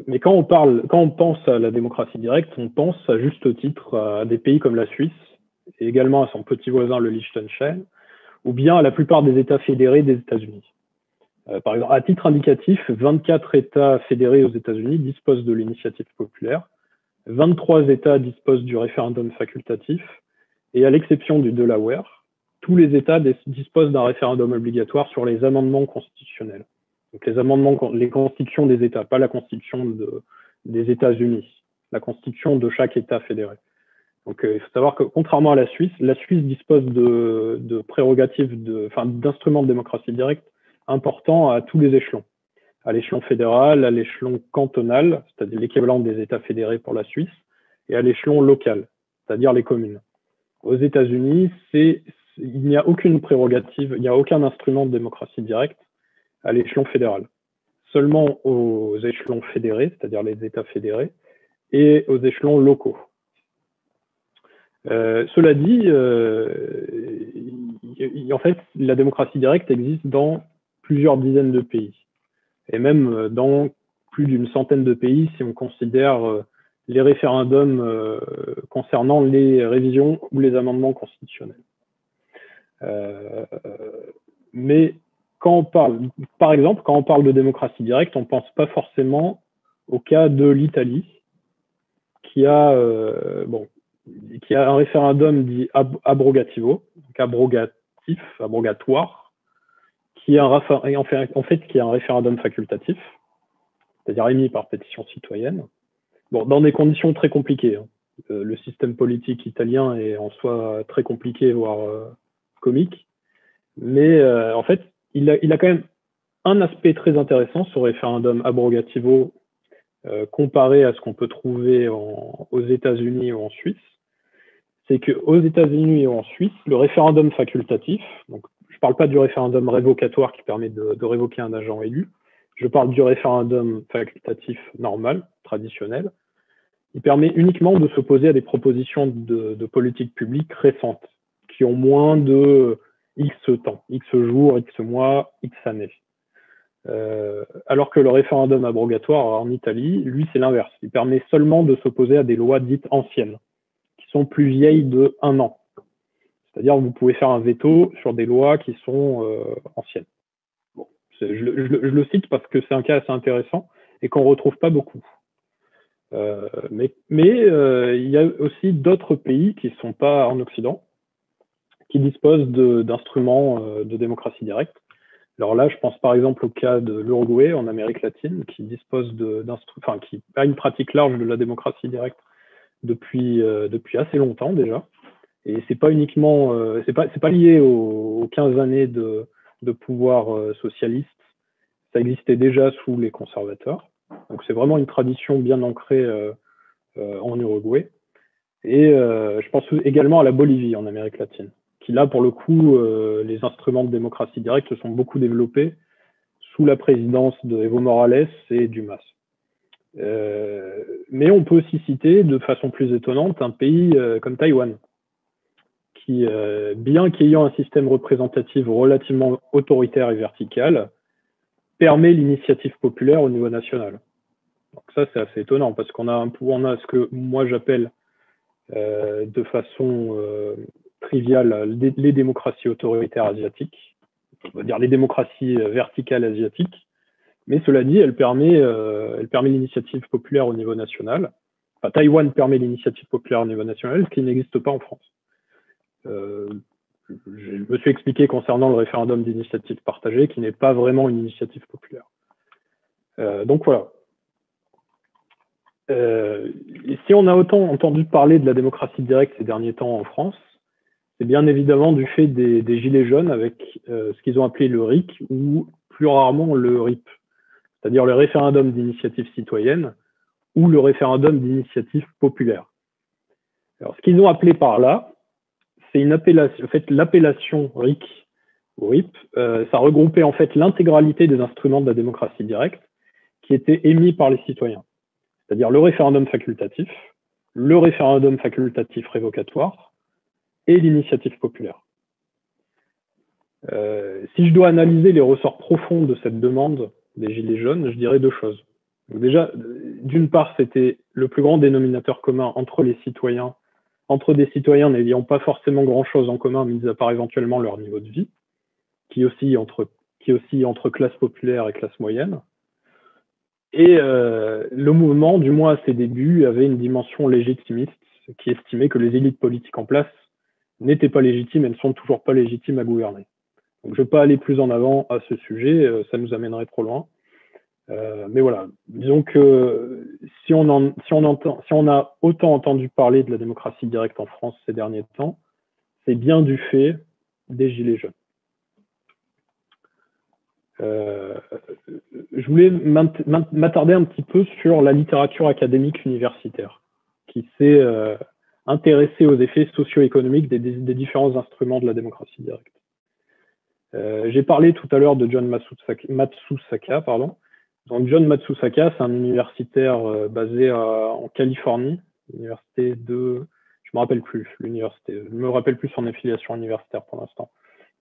Mais quand on pense à la démocratie directe, on pense à juste titre à des pays comme la Suisse, et également à son petit voisin le Liechtenstein, ou bien à la plupart des États fédérés des États-Unis. Par exemple, à titre indicatif, 24 États fédérés aux États-Unis disposent de l'initiative populaire, 23 États disposent du référendum facultatif, et à l'exception du Delaware, tous les États disposent d'un référendum obligatoire sur les amendements constitutionnels. Donc les constitutions des États, pas la constitution des États-Unis, la constitution de chaque État fédéré. Donc il faut savoir que contrairement à la Suisse dispose de prérogatives, d'instruments de démocratie directe importants à tous les échelons. À l'échelon fédéral, à l'échelon cantonal, c'est-à-dire l'équivalent des États fédérés pour la Suisse, et à l'échelon local, c'est-à-dire les communes. Aux États-Unis, il n'y a aucune prérogative, il n'y a aucun instrument de démocratie directe à l'échelon fédéral. Seulement aux échelons fédérés, c'est-à-dire les États fédérés, et aux échelons locaux. Cela dit, en fait, la démocratie directe existe dans plusieurs dizaines de pays, et même dans plus d'une centaine de pays si on considère les référendums concernant les révisions ou les amendements constitutionnels. Mais quand on parle, par exemple, quand on parle de démocratie directe, on ne pense pas forcément au cas de l'Italie, qui a un référendum dit abrogativo, donc abrogatoire, qui est un référendum facultatif, c'est-à-dire émis par pétition citoyenne, dans des conditions très compliquées. Le système politique italien est en soi très compliqué, voire comique, mais en fait, il a quand même un aspect très intéressant, ce référendum abrogativo, comparé à ce qu'on peut trouver aux États-Unis ou en Suisse, c'est qu'aux États-Unis ou en Suisse, le référendum facultatif, donc je ne parle pas du référendum révocatoire qui permet de révoquer un agent élu, je parle du référendum facultatif normal, traditionnel, il permet uniquement de s'opposer à des propositions de politique publique récentes, qui ont moins de X temps, X jours, X mois, X années. Alors que le référendum abrogatoire en Italie, lui, c'est l'inverse. Il permet seulement de s'opposer à des lois dites anciennes, qui sont plus vieilles de 1 an. C'est-à-dire que vous pouvez faire un veto sur des lois qui sont anciennes. Bon, je le cite parce que c'est un cas assez intéressant et qu'on ne retrouve pas beaucoup. Mais il y a aussi d'autres pays qui ne sont pas en Occident, qui disposent d'instruments de démocratie directe. Alors là, je pense par exemple au cas de l'Uruguay en Amérique latine, qui dispose qui a une pratique large de la démocratie directe depuis assez longtemps déjà. Et c'est pas uniquement, c'est pas lié aux 15 années de pouvoir socialiste. Ça existait déjà sous les conservateurs. Donc c'est vraiment une tradition bien ancrée en Uruguay. Et je pense également à la Bolivie en Amérique latine, qui là, pour le coup, les instruments de démocratie directe se sont beaucoup développés sous la présidence de Evo Morales et du MAS. Mais on peut aussi citer, de façon plus étonnante, un pays comme Taïwan, qui, bien qu'ayant un système représentatif relativement autoritaire et vertical, permet l'initiative populaire au niveau national. Donc ça, c'est assez étonnant, parce qu'on a ce que moi j'appelle de façon triviale les démocraties autoritaires asiatiques, on va dire les démocraties verticales asiatiques, mais cela dit, elle permet l'initiative populaire au niveau national. Enfin, Taïwan permet l'initiative populaire au niveau national, ce qui n'existe pas en France. Je me suis expliqué concernant le référendum d'initiative partagée, qui n'est pas vraiment une initiative populaire. Donc voilà. Et si on a autant entendu parler de la démocratie directe ces derniers temps en France, c'est bien évidemment du fait des Gilets jaunes avec ce qu'ils ont appelé le RIC ou plus rarement le RIP, c'est-à-dire le référendum d'initiative citoyenne ou le référendum d'initiative populaire. Alors, ce qu'ils ont appelé par là, c'est une appellation, en fait, l'appellation RIC ou RIP, ça regroupait en fait l'intégralité des instruments de la démocratie directe qui étaient émis par les citoyens. C'est-à-dire le référendum facultatif révocatoire et l'initiative populaire. Si je dois analyser les ressorts profonds de cette demande des Gilets jaunes, je dirais 2 choses. Donc déjà, d'une part, c'était le plus grand dénominateur commun entre des citoyens n'ayant pas forcément grand-chose en commun, mis à part éventuellement leur niveau de vie, qui oscille entre classe populaire et classe moyenne. Et le mouvement, du moins à ses débuts, avait une dimension légitimiste qui estimait que les élites politiques en place n'étaient pas légitimes et ne sont toujours pas légitimes à gouverner. Donc, je ne vais pas aller plus en avant à ce sujet, ça nous amènerait trop loin. Mais voilà, disons que si on a autant entendu parler de la démocratie directe en France ces derniers temps, c'est bien du fait des Gilets jaunes. Je voulais m'attarder un petit peu sur la littérature académique universitaire, qui s'est intéressée aux effets socio-économiques des différents instruments de la démocratie directe. J'ai parlé tout à l'heure de John Matsusaka, pardon. Donc John Matsusaka, c'est un universitaire basé en Californie, l'université de... Je me rappelle plus l'université, je me rappelle plus son affiliation universitaire pour l'instant.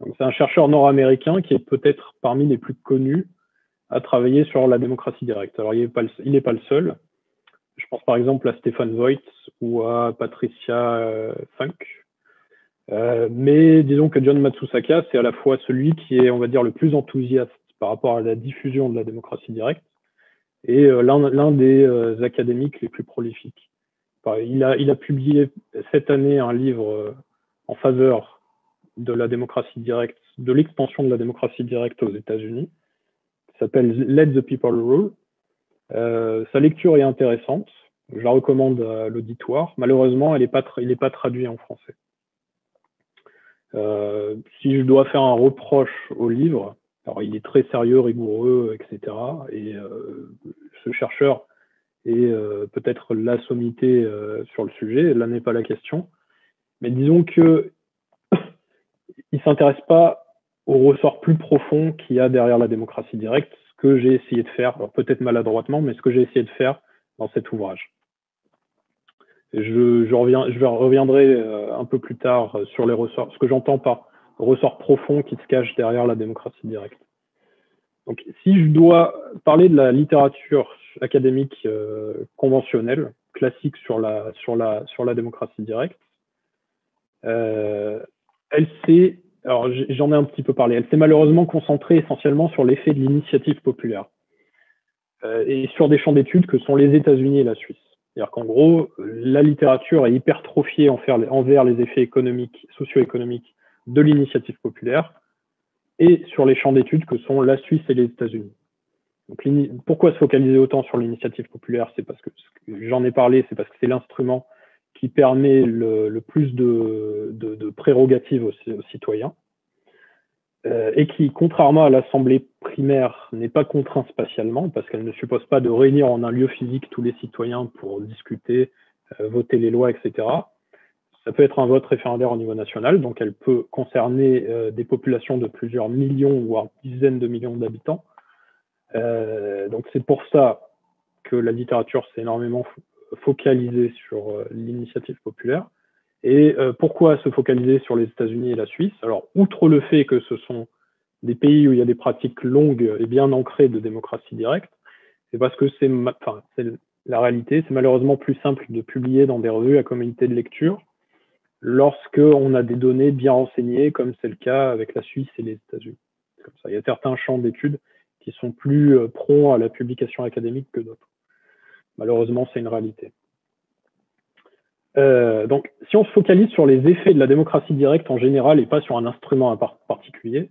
Donc c'est un chercheur nord-américain qui est peut-être parmi les plus connus à travailler sur la démocratie directe. Alors il n'est pas le seul. Je pense par exemple à Stefan Voigt ou à Patricia Funk. Mais disons que John Matsusaka, c'est à la fois celui qui est, on va dire, le plus enthousiaste par rapport à la diffusion de la démocratie directe et l'un des académiques les plus prolifiques. Il a publié cette année un livre en faveur de la démocratie directe, de l'expansion de la démocratie directe aux États-Unis, qui s'appelle Let the People Rule. Sa lecture est intéressante, je la recommande à l'auditoire. Malheureusement, il n'est pas traduit en français. Si je dois faire un reproche au livre, alors il est très sérieux, rigoureux, etc. Et ce chercheur est peut-être la sommité sur le sujet, là n'est pas la question. Mais disons que il ne s'intéresse pas au ressort plus profond qu'il y a derrière la démocratie directe, ce que j'ai essayé de faire, peut-être maladroitement, mais ce que j'ai essayé de faire dans cet ouvrage. Je reviendrai un peu plus tard sur les ressorts, ce que j'entends par ressort profond qui se cache derrière la démocratie directe. Donc, si je dois parler de la littérature académique conventionnelle, classique sur la démocratie directe, alors j'en ai un petit peu parlé, elle s'est malheureusement concentrée essentiellement sur l'effet de l'initiative populaire et sur des champs d'études que sont les États-Unis et la Suisse. C'est-à-dire qu'en gros, la littérature est hypertrophiée envers les effets économiques, socio-économiques de l'initiative populaire et sur les champs d'études que sont la Suisse et les États-Unis. Donc, pourquoi se focaliser autant sur l'initiative populaire? C'est parce que j'en ai parlé, c'est parce que c'est l'instrument qui permet le plus de prérogatives aux citoyens et qui, contrairement à l'Assemblée primaire, n'est pas contraint spatialement parce qu'elle ne suppose pas de réunir en un lieu physique tous les citoyens pour discuter, voter les lois, etc. Ça peut être un vote référendaire au niveau national, donc elle peut concerner des populations de plusieurs millions, voire dizaines de millions d'habitants. Donc c'est pour ça que la littérature s'est énormément focalisée sur l'initiative populaire. Et pourquoi se focaliser sur les États-Unis et la Suisse? Alors, outre le fait que ce sont des pays où il y a des pratiques longues et bien ancrées de démocratie directe, c'est parce que c'est la réalité, c'est malheureusement plus simple de publier dans des revues à communauté de lecture lorsqu'on a des données bien renseignées, comme c'est le cas avec la Suisse et les États-Unis. Comme ça, il y a certains champs d'études qui sont plus prompts à la publication académique que d'autres. Malheureusement, c'est une réalité. Donc, si on se focalise sur les effets de la démocratie directe en général et pas sur un instrument particulier,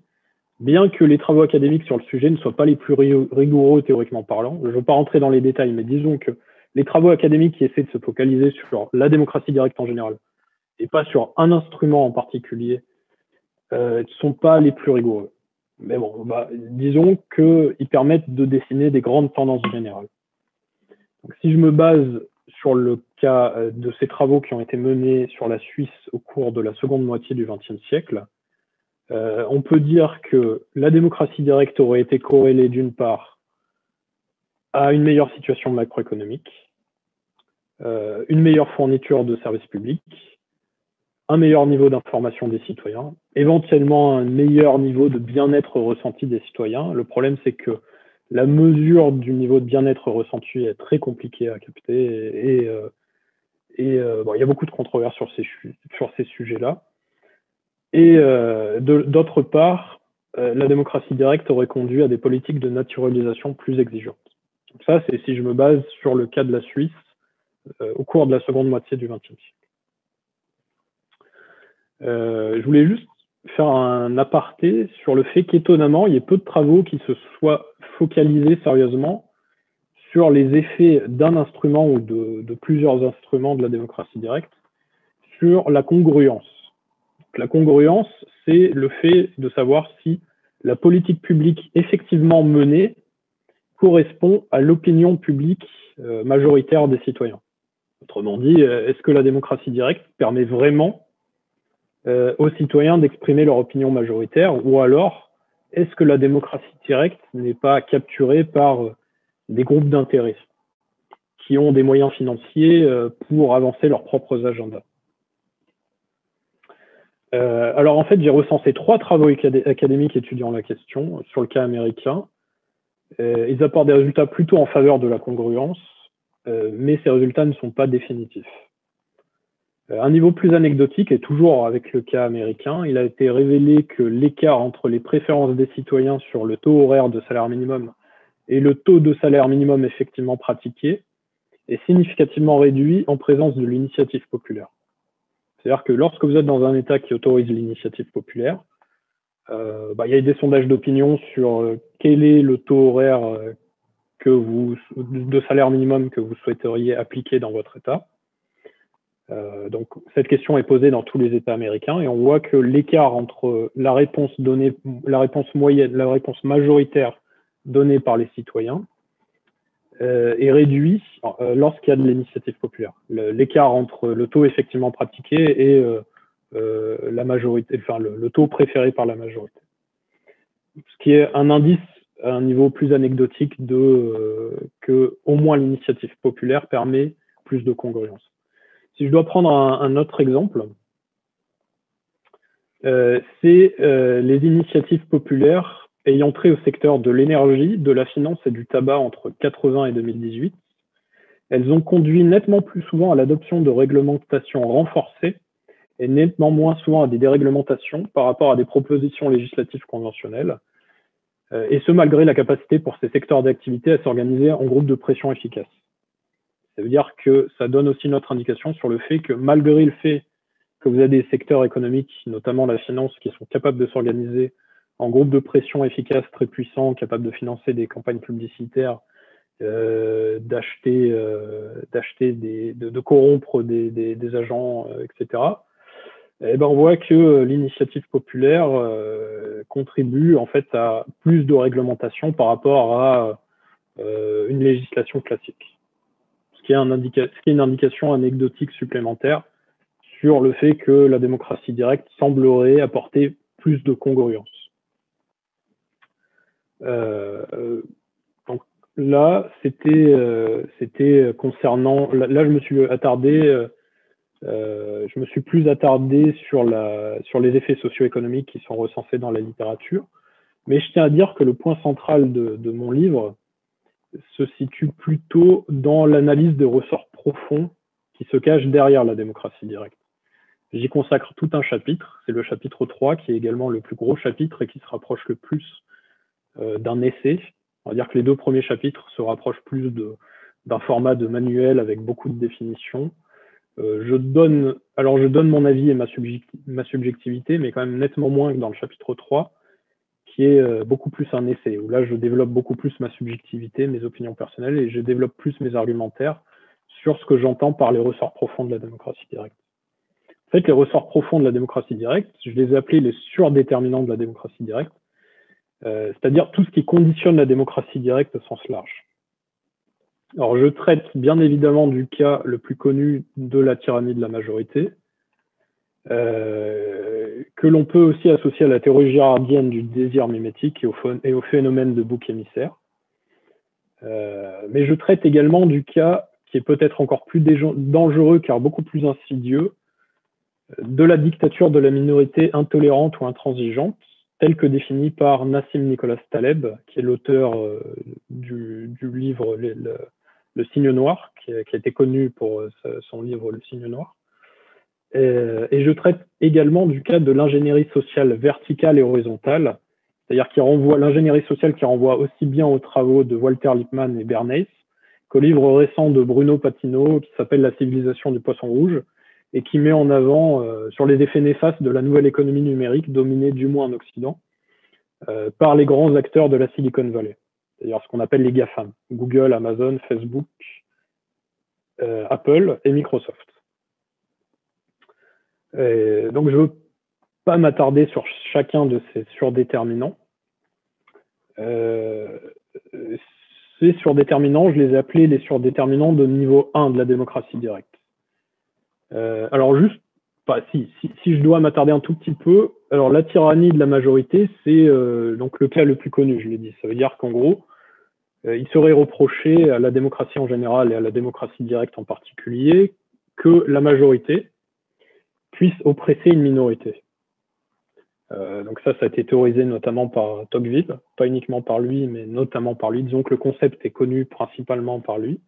bien que les travaux académiques sur le sujet ne soient pas les plus rigoureux théoriquement parlant, je ne veux pas rentrer dans les détails, mais disons que les travaux académiques qui essaient de se focaliser sur la démocratie directe en général et pas sur un instrument en particulier ne sont pas les plus rigoureux. Mais bon, disons qu'ils permettent de dessiner des grandes tendances générales. Donc, si je me base sur le cas de ces travaux qui ont été menés sur la Suisse au cours de la seconde moitié du XXe siècle, on peut dire que la démocratie directe aurait été corrélée d'une part à une meilleure situation macroéconomique, une meilleure fourniture de services publics, un meilleur niveau d'information des citoyens, éventuellement un meilleur niveau de bien-être ressenti des citoyens. Le problème, c'est que la mesure du niveau de bien-être ressenti est très compliquée à capter et il y a beaucoup de controverses sur ces sujets-là. Et d'autre part, la démocratie directe aurait conduit à des politiques de naturalisation plus exigeantes. Donc ça, c'est si je me base sur le cas de la Suisse au cours de la seconde moitié du XXe siècle. Je voulais juste faire un aparté sur le fait qu'étonnamment, il y ait peu de travaux qui se soient focalisés sérieusement sur les effets d'un instrument ou de plusieurs instruments de la démocratie directe sur la congruence. Donc, la congruence, c'est le fait de savoir si la politique publique effectivement menée correspond à l'opinion publique majoritaire des citoyens. Autrement dit, est-ce que la démocratie directe permet vraiment aux citoyens d'exprimer leur opinion majoritaire, ou alors est-ce que la démocratie directe n'est pas capturée par des groupes d'intérêt qui ont des moyens financiers pour avancer leurs propres agendas? Alors en fait, j'ai recensé 3 travaux académiques étudiant la question sur le cas américain. Ils apportent des résultats plutôt en faveur de la congruence, mais ces résultats ne sont pas définitifs. Un niveau plus anecdotique, et toujours avec le cas américain, il a été révélé que l'écart entre les préférences des citoyens sur le taux horaire de salaire minimum et le taux de salaire minimum effectivement pratiqué est significativement réduit en présence de l'initiative populaire. C'est-à-dire que lorsque vous êtes dans un État qui autorise l'initiative populaire, il y a des sondages d'opinion sur quel est le taux horaire de salaire minimum que vous souhaiteriez appliquer dans votre État. Donc, cette question est posée dans tous les États américains et on voit que l'écart entre la réponse moyenne, la réponse majoritaire donnée par les citoyens est réduit lorsqu'il y a de l'initiative populaire. L'écart entre le taux effectivement pratiqué et la majorité, enfin le taux préféré par la majorité. Ce qui est un indice à un niveau plus anecdotique que au moins l'initiative populaire permet plus de congruence. Si je dois prendre un autre exemple, c'est les initiatives populaires ayant trait au secteur de l'énergie, de la finance et du tabac entre 80 et 2018. Elles ont conduit nettement plus souvent à l'adoption de réglementations renforcées et nettement moins souvent à des déréglementations par rapport à des propositions législatives conventionnelles, et ce malgré la capacité pour ces secteurs d'activité à s'organiser en groupes de pression efficaces. Ça veut dire que ça donne aussi notre indication sur le fait que malgré le fait que vous avez des secteurs économiques, notamment la finance, qui sont capables de s'organiser en groupes de pression efficaces, très puissants, capables de financer des campagnes publicitaires, de corrompre des agents, etc. Et ben on voit que l'initiative populaire contribue en fait à plus de réglementation par rapport à une législation classique. Ce qui est une indication anecdotique supplémentaire sur le fait que la démocratie directe semblerait apporter plus de congruence. Donc là, c'était concernant. Là, je me suis attardé. Je me suis plus attardé sur les effets socio-économiques qui sont recensés dans la littérature. Mais je tiens à dire que le point central de mon livre se situe plutôt dans l'analyse des ressorts profonds qui se cachent derrière la démocratie directe. J'y consacre tout un chapitre, c'est le chapitre 3, qui est également le plus gros chapitre et qui se rapproche le plus d'un essai. On va dire que les 2 premiers chapitres se rapprochent plus d'un format de manuel avec beaucoup de définitions. Je donne mon avis et ma subjectivité, mais quand même nettement moins que dans le chapitre 3, qui est beaucoup plus un essai, où là je développe beaucoup plus ma subjectivité, mes opinions personnelles, et je développe plus mes argumentaires sur ce que j'entends par les ressorts profonds de la démocratie directe. En fait, les ressorts profonds de la démocratie directe, je les ai appelés les surdéterminants de la démocratie directe, c'est-à-dire tout ce qui conditionne la démocratie directe au sens large. Alors, je traite bien évidemment du cas le plus connu de la tyrannie de la majorité, que l'on peut aussi associer à la théorie girardienne du désir mimétique et au phénomène de bouc émissaire. Mais je traite également du cas qui est peut-être encore plus dangereux car beaucoup plus insidieux, de la dictature de la minorité intolérante ou intransigeante, telle que définie par Nassim Nicholas Taleb, qui est l'auteur du livre Le Cygne Noir, qui a été connu pour son livre Le Cygne Noir. Et je traite également du cas de l'ingénierie sociale verticale et horizontale, c'est-à-dire qui renvoie l'ingénierie sociale qui renvoie aussi bien aux travaux de Walter Lippmann et Bernays qu'au livre récent de Bruno Patino qui s'appelle La civilisation du poisson rouge et qui met en avant sur les effets néfastes de la nouvelle économie numérique dominée du moins en Occident par les grands acteurs de la Silicon Valley, c'est-à-dire ce qu'on appelle les GAFAM, Google, Amazon, Facebook, Apple et Microsoft. Donc je ne veux pas m'attarder sur chacun de ces surdéterminants. Ces surdéterminants, je les ai appelés les surdéterminants de niveau 1 de la démocratie directe. Alors juste, si je dois m'attarder un tout petit peu, alors la tyrannie de la majorité, c'est donc le cas le plus connu, je l'ai dit. Ça veut dire qu'en gros, il serait reproché à la démocratie en général et à la démocratie directe en particulier que la majorité puisse oppresser une minorité. Donc ça a été théorisé notamment par Tocqueville, pas uniquement par lui, mais notamment par lui. Disons que le concept est connu principalement par lui.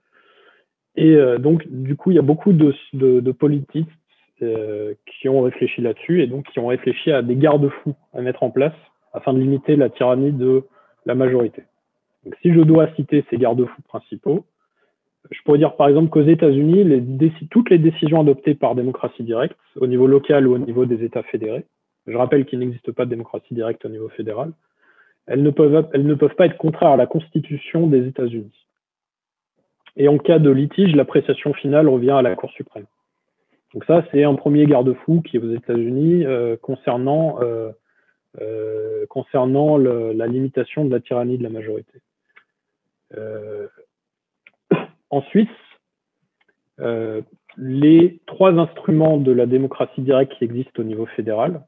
Et donc, du coup, il y a beaucoup de politistes qui ont réfléchi là-dessus et donc qui ont réfléchi à des garde-fous à mettre en place afin de limiter la tyrannie de la majorité. Donc, si je dois citer ces garde-fous principaux, je pourrais dire par exemple qu'aux États-Unis, toutes les décisions adoptées par démocratie directe, au niveau local ou au niveau des États fédérés, je rappelle qu'il n'existe pas de démocratie directe au niveau fédéral, elles ne peuvent pas être contraires à la Constitution des États-Unis. Et en cas de litige, l'appréciation finale revient à la Cour suprême. Donc ça, c'est un premier garde-fou qui est aux États-Unis concernant la limitation de la tyrannie de la majorité. En Suisse, les trois instruments de la démocratie directe qui existent au niveau fédéral,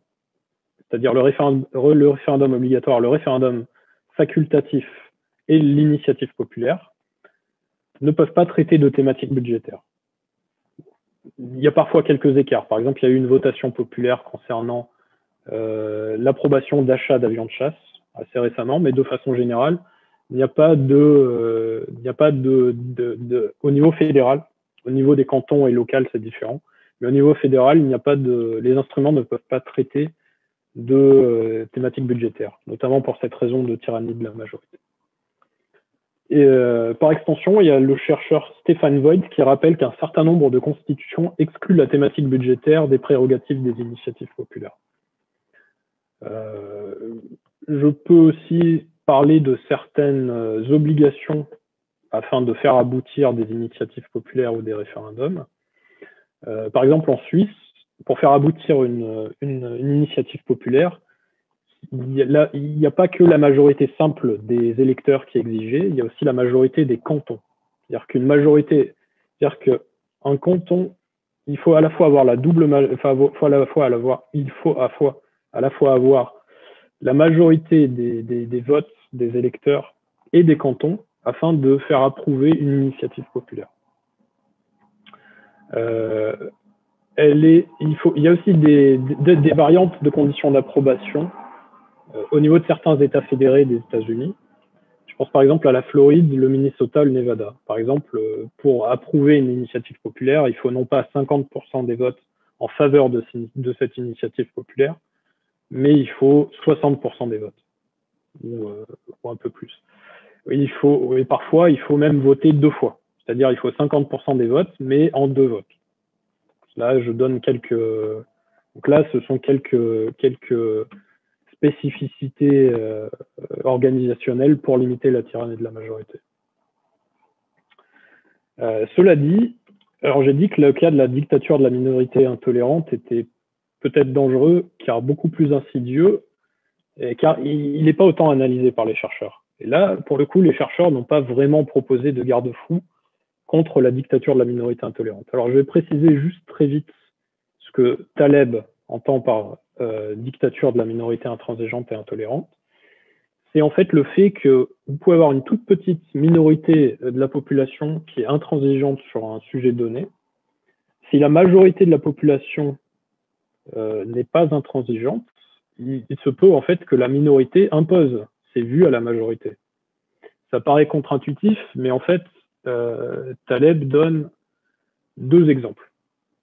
c'est-à-dire le référendum obligatoire, le référendum facultatif et l'initiative populaire, ne peuvent pas traiter de thématiques budgétaires. Il y a parfois quelques écarts. Par exemple, il y a eu une votation populaire concernant l'approbation d'achats d'avions de chasse assez récemment, mais de façon générale, il n'y a pas au niveau fédéral, au niveau des cantons et local, c'est différent, mais au niveau fédéral, les instruments ne peuvent pas traiter de thématiques budgétaires, notamment pour cette raison de tyrannie de la majorité. Et par extension, il y a le chercheur Stefan Voigt qui rappelle qu'un certain nombre de constitutions excluent la thématique budgétaire des prérogatives des initiatives populaires. Je peux aussi parler de certaines obligations afin de faire aboutir des initiatives populaires ou des référendums. Par exemple, en Suisse, pour faire aboutir une initiative populaire, il n'y a pas que la majorité simple des électeurs qui est exigée, il y a aussi la majorité des cantons. C'est-à-dire qu'un canton, il faut à la fois avoir avoir la majorité des votes des électeurs et des cantons afin de faire approuver une initiative populaire. Il y a aussi des variantes de conditions d'approbation au niveau de certains États fédérés des États-Unis. Je pense par exemple à la Floride, le Minnesota, le Nevada. Par exemple, pour approuver une initiative populaire, il faut non pas 50% des votes en faveur de cette initiative populaire, mais il faut 60% des votes, ou un peu plus. Et parfois, il faut même voter 2 fois. C'est-à-dire il faut 50% des votes, mais en 2 votes. Là, je donne donc là, ce sont quelques spécificités organisationnelles pour limiter la tyrannie de la majorité. Cela dit, alors j'ai dit que le cas de la dictature de la minorité intolérante était peut-être dangereux, car beaucoup plus insidieux, car il n'est pas autant analysé par les chercheurs. Et là, pour le coup, les chercheurs n'ont pas vraiment proposé de garde-fou contre la dictature de la minorité intolérante. Alors, je vais préciser juste très vite ce que Taleb entend par dictature de la minorité intransigeante et intolérante. C'est en fait le fait que vous pouvez avoir une toute petite minorité de la population qui est intransigeante sur un sujet donné. Si la majorité de la population n'est pas intransigeante, il se peut en fait que la minorité impose ses vues à la majorité. Ça paraît contre-intuitif, mais en fait, Taleb donne 2 exemples.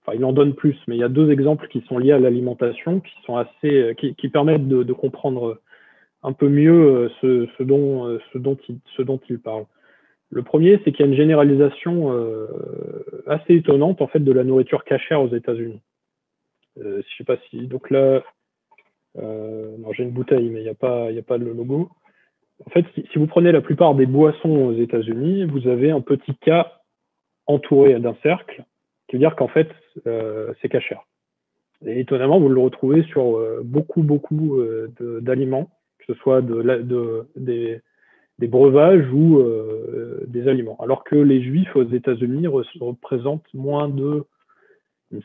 Enfin, il en donne plus, mais il y a 2 exemples qui sont liés à l'alimentation, qui permettent de comprendre un peu mieux ce dont il parle. Le premier, c'est qu'il y a une généralisation assez étonnante en fait de la nourriture cachère aux États-Unis. Je sais pas si donc là, non, j'ai une bouteille, mais il n'y a pas le logo. En fait, si vous prenez la plupart des boissons aux États-Unis, vous avez un petit cas entouré d'un cercle, qui veut dire qu'en fait, c'est cachère. Et étonnamment, vous le retrouvez sur beaucoup d'aliments, que ce soit des breuvages ou des aliments. Alors que les Juifs aux États-Unis représentent il me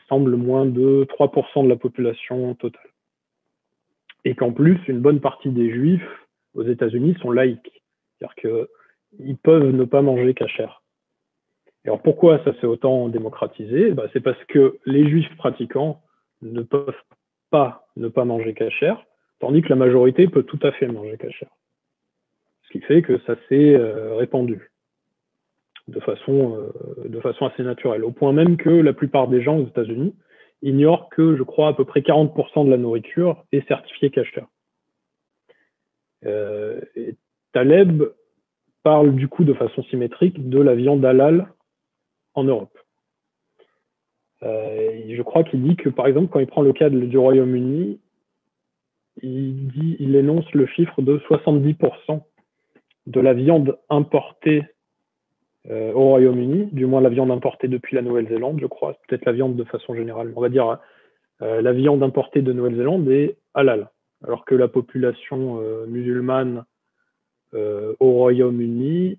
semble, moins de 3% de la population totale. Et qu'en plus, une bonne partie des Juifs aux États-Unis sont laïcs. C'est-à-dire qu'ils peuvent ne pas manger cachère. Et alors pourquoi ça s'est autant démocratisé? C'est parce que les Juifs pratiquants ne peuvent pas ne pas manger cachère, tandis que la majorité peut tout à fait manger cachère. Ce qui fait que ça s'est répandu de façon assez naturelle, au point même que la plupart des gens aux États-Unis ignorent que, je crois, à peu près 40% de la nourriture est certifiée cachère. Et Taleb parle du coup de façon symétrique de la viande halal en Europe. Je crois qu'il dit que, par exemple, quand il prend le cas du Royaume-Uni, il énonce le chiffre de 70% de la viande importée au Royaume-Uni, du moins la viande importée depuis la Nouvelle-Zélande, je crois, peut-être la viande de façon générale. On va dire la viande importée de Nouvelle-Zélande est halal, alors que la population musulmane au Royaume-Uni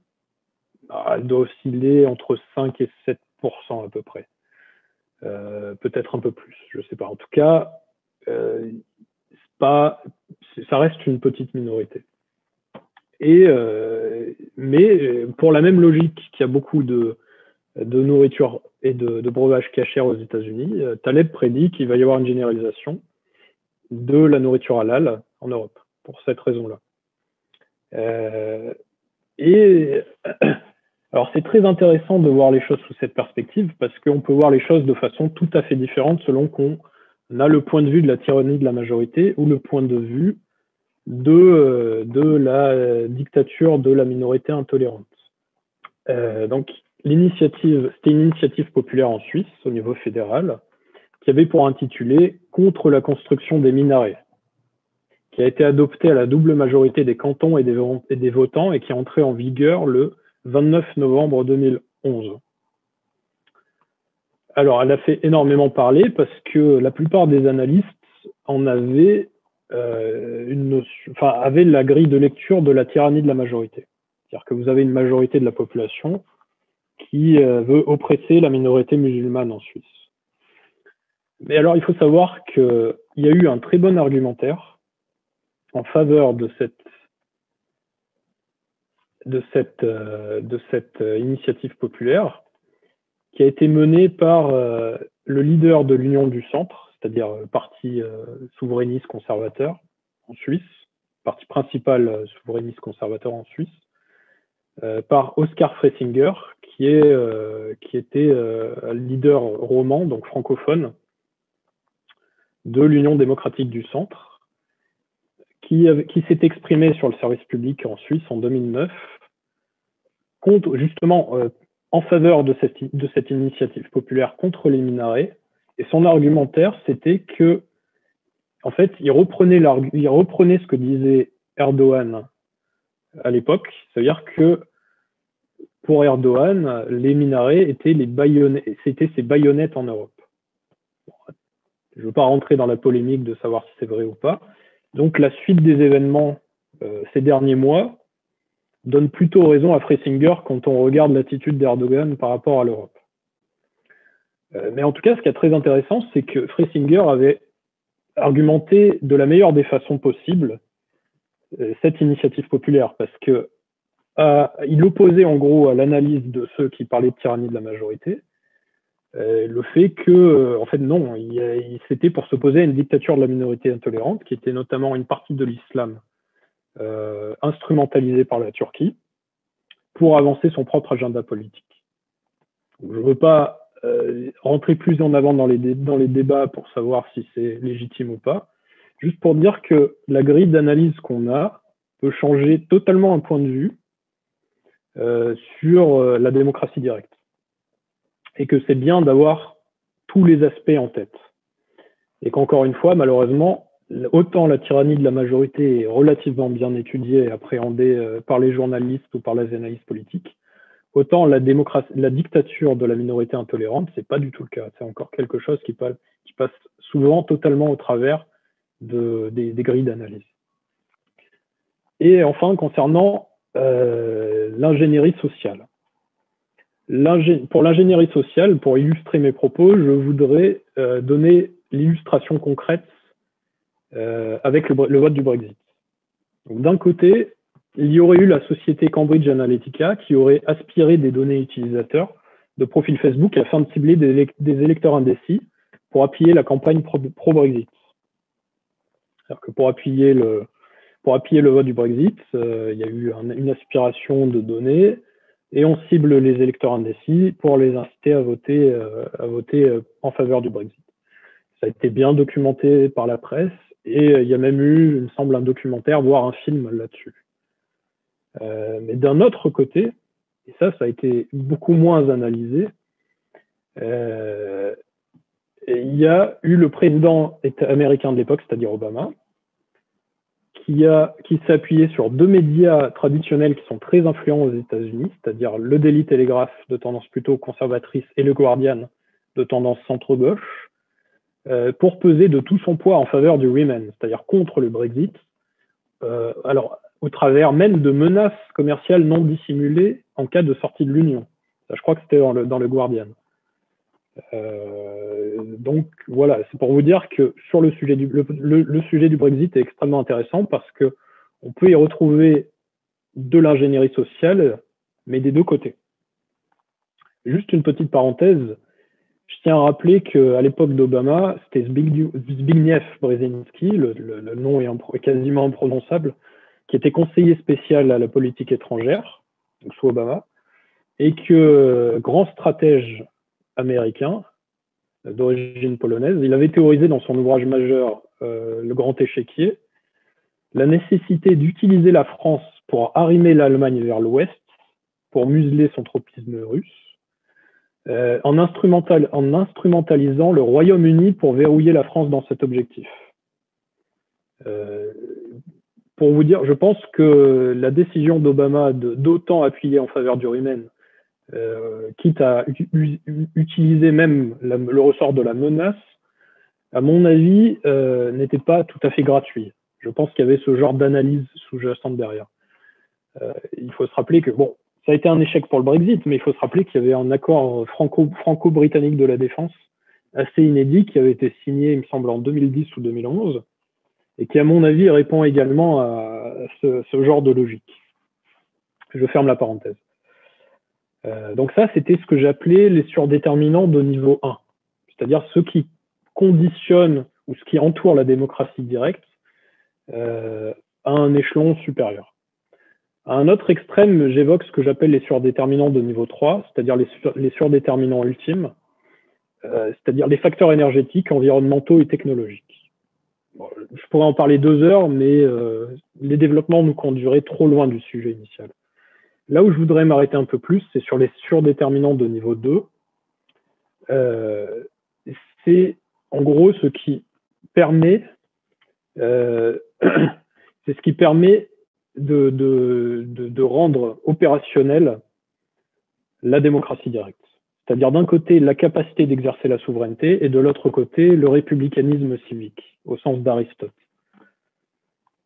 doit osciller entre 5 et 7% à peu près. Peut-être un peu plus, je ne sais pas. En tout cas, ça reste une petite minorité. Mais pour la même logique qu'il y a beaucoup de nourriture et de breuvages cachers aux États-Unis, Taleb prédit qu'il va y avoir une généralisation de la nourriture halal en Europe, pour cette raison-là. Alors c'est très intéressant de voir les choses sous cette perspective, parce qu'on peut voir les choses de façon tout à fait différente selon qu'on a le point de vue de la tyrannie de la majorité ou le point de vue de la dictature de la minorité intolérante. Donc c'était une initiative populaire en Suisse au niveau fédéral qui avait pour intitulé « Contre la construction des minarets », qui a été adoptée à la double majorité des cantons et des votants et qui est entrée en vigueur le 29 novembre 2011. Alors, elle a fait énormément parler parce que la plupart des analystes en avaient avaient la grille de lecture de la tyrannie de la majorité. C'est-à-dire que vous avez une majorité de la population qui veut oppresser la minorité musulmane en Suisse. Mais alors, il faut savoir qu'il y a eu un très bon argumentaire en faveur de cette initiative populaire qui a été menée par le leader de l'Union du Centre, c'est-à-dire le parti souverainiste conservateur en Suisse, parti principal souverainiste conservateur en Suisse, par Oskar Freisinger, qui était leader roman, donc francophone, de l'Union démocratique du Centre, qui s'est exprimé sur le service public en Suisse en 2009, justement en faveur de cette initiative populaire contre les minarets. Et son argumentaire, c'était que, en fait, il reprenait ce que disait Erdogan à l'époque, c'est-à-dire que pour Erdogan, les minarets étaient ses baïonnettes en Europe. Je ne veux pas rentrer dans la polémique de savoir si c'est vrai ou pas. Donc la suite des événements ces derniers mois donne plutôt raison à Freisinger quand on regarde l'attitude d'Erdogan par rapport à l'Europe. Mais en tout cas, ce qui est très intéressant, c'est que Freisinger avait argumenté de la meilleure des façons possibles cette initiative populaire, parce que il opposait en gros à l'analyse de ceux qui parlaient de tyrannie de la majorité le fait que, en fait, non, c'était pour s'opposer à une dictature de la minorité intolérante, qui était notamment une partie de l'islam instrumentalisée par la Turquie pour avancer son propre agenda politique. Je ne veux pas rentrer plus en avant dans les débats pour savoir si c'est légitime ou pas, juste pour dire que la grille d'analyse qu'on a peut changer totalement un point de vue sur la démocratie directe. Et que c'est bien d'avoir tous les aspects en tête. Et qu'encore une fois, malheureusement, autant la tyrannie de la majorité est relativement bien étudiée et appréhendée par les journalistes ou par les analystes politiques, autant la dictature de la minorité intolérante, c'est pas du tout le cas. C'est encore quelque chose qui passe souvent totalement au travers des grilles d'analyse. Et enfin, concernant l'ingénierie sociale. Pour l'ingénierie sociale, pour illustrer mes propos, je voudrais donner l'illustration concrète avec le vote du Brexit. D'un côté, il y aurait eu la société Cambridge Analytica qui aurait aspiré des données utilisateurs de profil Facebook afin de cibler des électeurs indécis pour appuyer la campagne pro-Brexit. C'est-à-dire que pour appuyer le vote du Brexit, il y a eu une aspiration de données et on cible les électeurs indécis pour les inciter à voter en faveur du Brexit. Ça a été bien documenté par la presse et il y a même eu, il me semble, un documentaire, voire un film là-dessus. Mais d'un autre côté, et ça a été beaucoup moins analysé, il y a eu le président américain de l'époque, c'est-à-dire Obama, qui s'est appuyé sur deux médias traditionnels qui sont très influents aux États-Unis, c'est-à-dire le Daily Telegraph de tendance plutôt conservatrice et le Guardian de tendance centre-gauche, pour peser de tout son poids en faveur du Remain, c'est-à-dire contre le Brexit, alors au travers même de menaces commerciales non dissimulées en cas de sortie de l'Union. Je crois que c'était dans le Guardian. Donc voilà, c'est pour vous dire que sur le sujet le sujet du Brexit est extrêmement intéressant parce que on peut y retrouver de l'ingénierie sociale, mais des deux côtés. Juste une petite parenthèse, je tiens à rappeler qu'à l'époque d'Obama, c'était Zbigniew Brzezinski, le nom est quasiment imprononçable, qui était conseiller spécial à la politique étrangère, donc sous Obama, et que grand stratège américain d'origine polonaise, il avait théorisé dans son ouvrage majeur Le Grand Échiquier la nécessité d'utiliser la France pour arrimer l'Allemagne vers l'ouest, pour museler son tropisme russe, en instrumentalisant le Royaume-Uni pour verrouiller la France dans cet objectif. Pour vous dire, je pense que la décision d'Obama d'autant appuyer en faveur du Remain, quitte à utiliser même le ressort de la menace, à mon avis, n'était pas tout à fait gratuit. Je pense qu'il y avait ce genre d'analyse sous-jacente derrière. Il faut se rappeler que, bon, ça a été un échec pour le Brexit, mais il faut se rappeler qu'il y avait un accord franco-britannique de la défense assez inédit qui avait été signé, il me semble, en 2010 ou 2011, et qui, à mon avis, répond également à ce genre de logique. Je ferme la parenthèse. Donc ça, c'était ce que j'appelais les surdéterminants de niveau 1, c'est-à-dire ceux qui conditionnent ou ce qui entoure la démocratie directe à un échelon supérieur. À un autre extrême, j'évoque ce que j'appelle les surdéterminants de niveau 3, c'est-à-dire les surdéterminants ultimes, c'est-à-dire les facteurs énergétiques, environnementaux et technologiques. Bon, je pourrais en parler 2 heures, mais les développements nous conduiraient trop loin du sujet initial. Là où je voudrais m'arrêter un peu plus, c'est sur les surdéterminants de niveau 2. C'est en gros ce qui permet, c'est ce qui permet de rendre opérationnelle la démocratie directe. C'est-à-dire d'un côté la capacité d'exercer la souveraineté et de l'autre côté le républicanisme civique, au sens d'Aristote.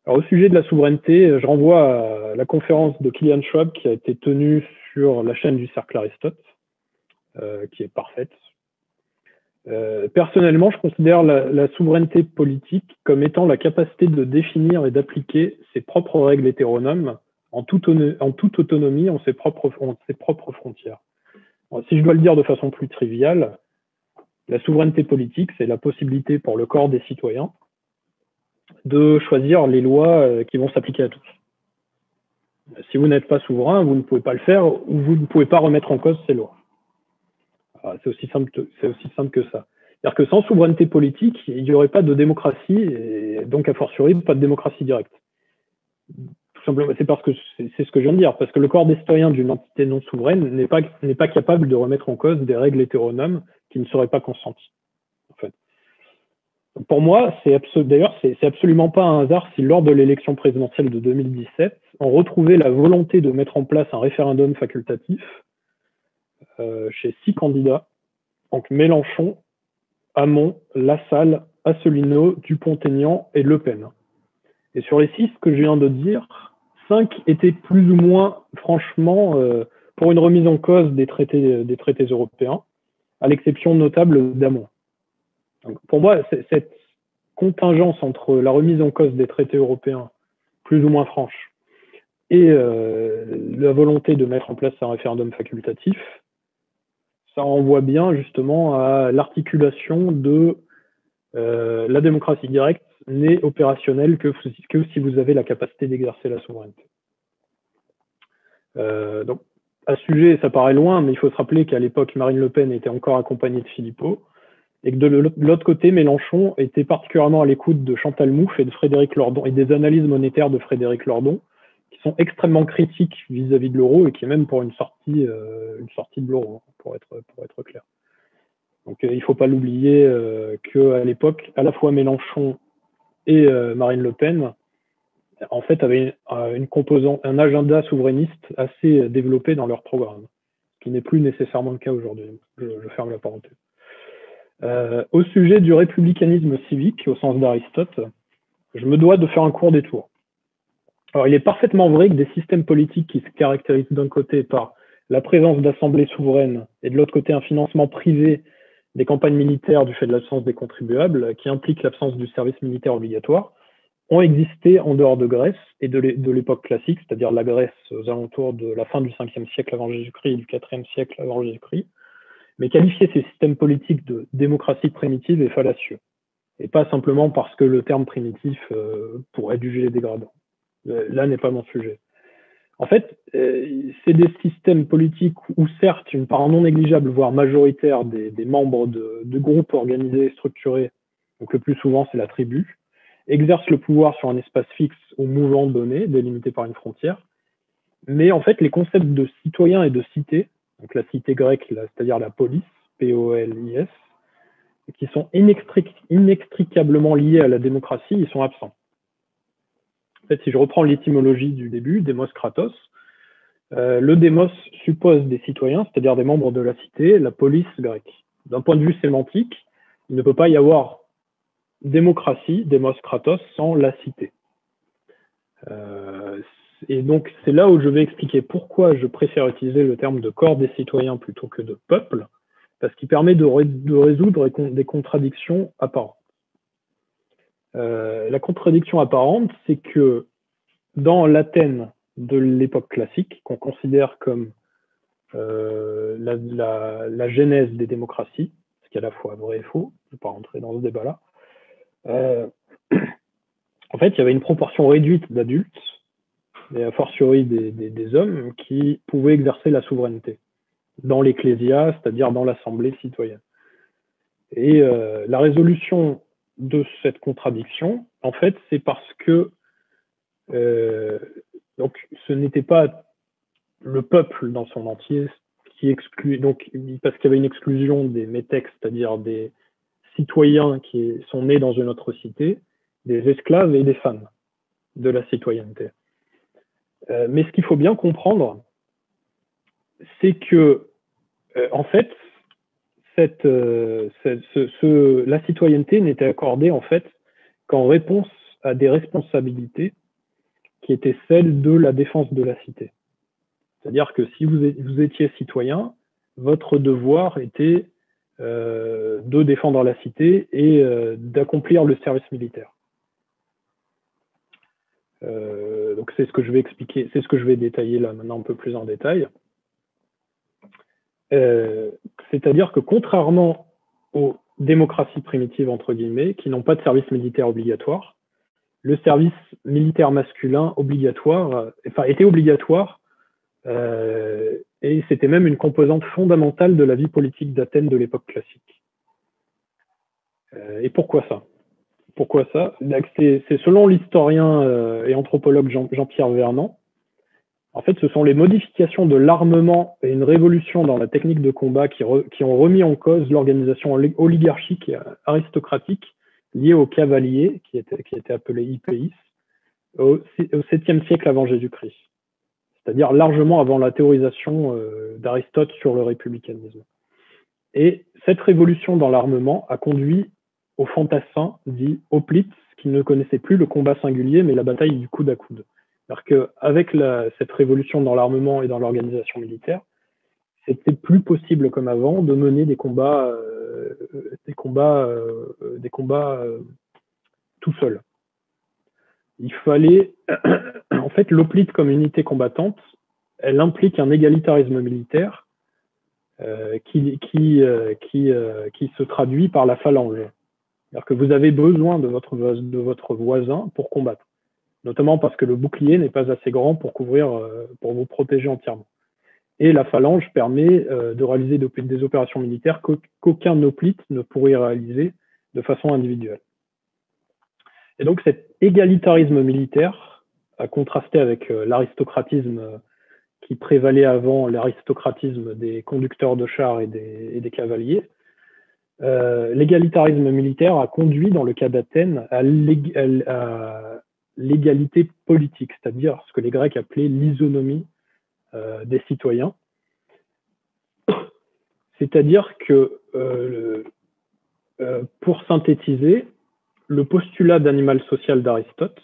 Alors, au sujet de la souveraineté, je renvoie à la conférence de Kilian Schwab qui a été tenue sur la chaîne du Cercle Aristote, qui est parfaite. Personnellement, je considère la souveraineté politique comme étant la capacité de définir et d'appliquer ses propres règles hétéronomes en toute autonomie, en ses propres frontières. Alors, si je dois le dire de façon plus triviale, la souveraineté politique, c'est la possibilité pour le corps des citoyens de choisir les lois qui vont s'appliquer à tous. Si vous n'êtes pas souverain, vous ne pouvez pas le faire ou vous ne pouvez pas remettre en cause ces lois. C'est aussi simple que ça. C'est-à-dire que sans souveraineté politique, il n'y aurait pas de démocratie et donc, a fortiori, pas de démocratie directe. Tout simplement, c'est parce que c'est ce que je viens de dire, parce que le corps des citoyens d'une entité non souveraine n'est pas capable de remettre en cause des règles hétéronomes qui ne seraient pas consenties. En fait. Pour moi, d'ailleurs, c'est absolument pas un hasard si lors de l'élection présidentielle de 2017, on retrouvait la volonté de mettre en place un référendum facultatif chez 6 candidats, donc Mélenchon, Hamon, Lassalle, Asselineau, Dupont-Aignan et Le Pen. Et sur les 6 que je viens de dire, 5 étaient plus ou moins, franchement, pour une remise en cause des traités européens, à l'exception notable d'Hamon. Donc, pour moi, cette contingence entre la remise en cause des traités européens, plus ou moins franche, et la volonté de mettre en place un référendum facultatif, ça renvoie bien justement à l'articulation de la démocratie directe n'est opérationnelle que si vous avez la capacité d'exercer la souveraineté. Donc, à ce sujet, ça paraît loin, mais il faut se rappeler qu'à l'époque, Marine Le Pen était encore accompagnée de Philippot, et que de l'autre côté, Mélenchon était particulièrement à l'écoute de Chantal Mouffe et de Frédéric Lordon, et des analyses monétaires de Frédéric Lordon, qui sont extrêmement critiques vis-à-vis de l'euro, et qui est même pour une sortie de l'euro, pour être clair. Donc il ne faut pas l'oublier qu'à l'époque, à la fois Mélenchon et Marine Le Pen, en fait, avaient un agenda souverainiste assez développé dans leur programme, ce qui n'est plus nécessairement le cas aujourd'hui. Je ferme la parenthèse. Au sujet du républicanisme civique, au sens d'Aristote, je me dois de faire un court détour. Alors, il est parfaitement vrai que des systèmes politiques qui se caractérisent d'un côté par la présence d'assemblées souveraines et de l'autre côté un financement privé des campagnes militaires du fait de l'absence des contribuables, qui implique l'absence du service militaire obligatoire, ont existé en dehors de Grèce et de l'époque classique, c'est-à-dire la Grèce aux alentours de la fin du 5e siècle avant Jésus-Christ et du 4e siècle avant Jésus-Christ. Mais qualifier ces systèmes politiques de démocratie primitive est fallacieux, et pas simplement parce que le terme primitif pourrait être jugé dégradant. Là n'est pas mon sujet. En fait, c'est des systèmes politiques où certes une part non négligeable, voire majoritaire des membres de groupes organisés et structurés, donc le plus souvent c'est la tribu, exercent le pouvoir sur un espace fixe ou mouvant donné, délimité par une frontière. Mais en fait, les concepts de citoyen et de cité, donc la cité grecque, c'est-à-dire la polis, P-O-L-I-S, qui sont inextricablement liés à la démocratie, ils sont absents. En fait, si je reprends l'étymologie du début, démos kratos, le démos suppose des citoyens, c'est-à-dire des membres de la cité, la polis grecque. D'un point de vue sémantique, il ne peut pas y avoir démocratie, démos kratos, sans la cité. Et donc, c'est là où je vais expliquer pourquoi je préfère utiliser le terme de corps des citoyens plutôt que de peuple, parce qu'il permet de résoudre des contradictions apparentes. La contradiction apparente, c'est que dans l'Athènes de l'époque classique, qu'on considère comme la genèse des démocraties, ce qui est à la fois vrai et faux, je ne vais pas rentrer dans ce débat-là, en fait, il y avait une proportion réduite d'adultes, et a fortiori des hommes, qui pouvaient exercer la souveraineté dans l'ecclésia, c'est-à-dire dans l'assemblée citoyenne. Et la résolution de cette contradiction, en fait, c'est parce que donc, ce n'était pas le peuple dans son entier qui exclut, donc parce qu'il y avait une exclusion des métèques, c'est-à-dire des citoyens qui sont nés dans une autre cité, des esclaves et des femmes de la citoyenneté. Mais ce qu'il faut bien comprendre, c'est que, en fait, la citoyenneté n'était accordée en fait qu'en réponse à des responsabilités qui étaient celles de la défense de la cité. C'est-à-dire que si vous étiez citoyen, votre devoir était de défendre la cité et d'accomplir le service militaire. Donc c'est ce que je vais expliquer, c'est ce que je vais détailler là maintenant un peu plus en détail. C'est-à-dire que contrairement aux démocraties primitives, entre guillemets, qui n'ont pas de service militaire obligatoire, le service militaire masculin obligatoire, était obligatoire, et c'était même une composante fondamentale de la vie politique d'Athènes de l'époque classique. Et pourquoi ça? Pourquoi ça? C'est selon l'historien et anthropologue Jean-Pierre Vernant. En fait, ce sont les modifications de l'armement et une révolution dans la technique de combat qui ont remis en cause l'organisation oligarchique et aristocratique liée aux cavaliers, qui étaient appelés hippeis, au 7e siècle avant Jésus-Christ, c'est-à-dire largement avant la théorisation d'Aristote sur le républicanisme. Et cette révolution dans l'armement a conduit aux fantassins dits hoplites, qui ne connaissaient plus le combat singulier, mais la bataille du coude à coude. C'est-à-dire qu'avec cette révolution dans l'armement et dans l'organisation militaire, c'était plus possible comme avant de mener des combats tout seul. Il fallait, en fait, l'hoplite comme unité combattante, elle implique un égalitarisme militaire qui se traduit par la phalange. C'est-à-dire que vous avez besoin de votre voisin pour combattre, notamment parce que le bouclier n'est pas assez grand pour vous protéger entièrement. Et la phalange permet de réaliser des opérations militaires qu'aucun hoplite ne pourrait réaliser de façon individuelle. Et donc cet égalitarisme militaire a contrasté avec l'aristocratisme qui prévalait avant, l'aristocratisme des conducteurs de chars et des cavaliers. L'égalitarisme militaire a conduit, dans le cas d'Athènes, à l'égalité politique, c'est-à-dire ce que les Grecs appelaient l'isonomie des citoyens. C'est-à-dire que, pour synthétiser, le postulat d'animal social d'Aristote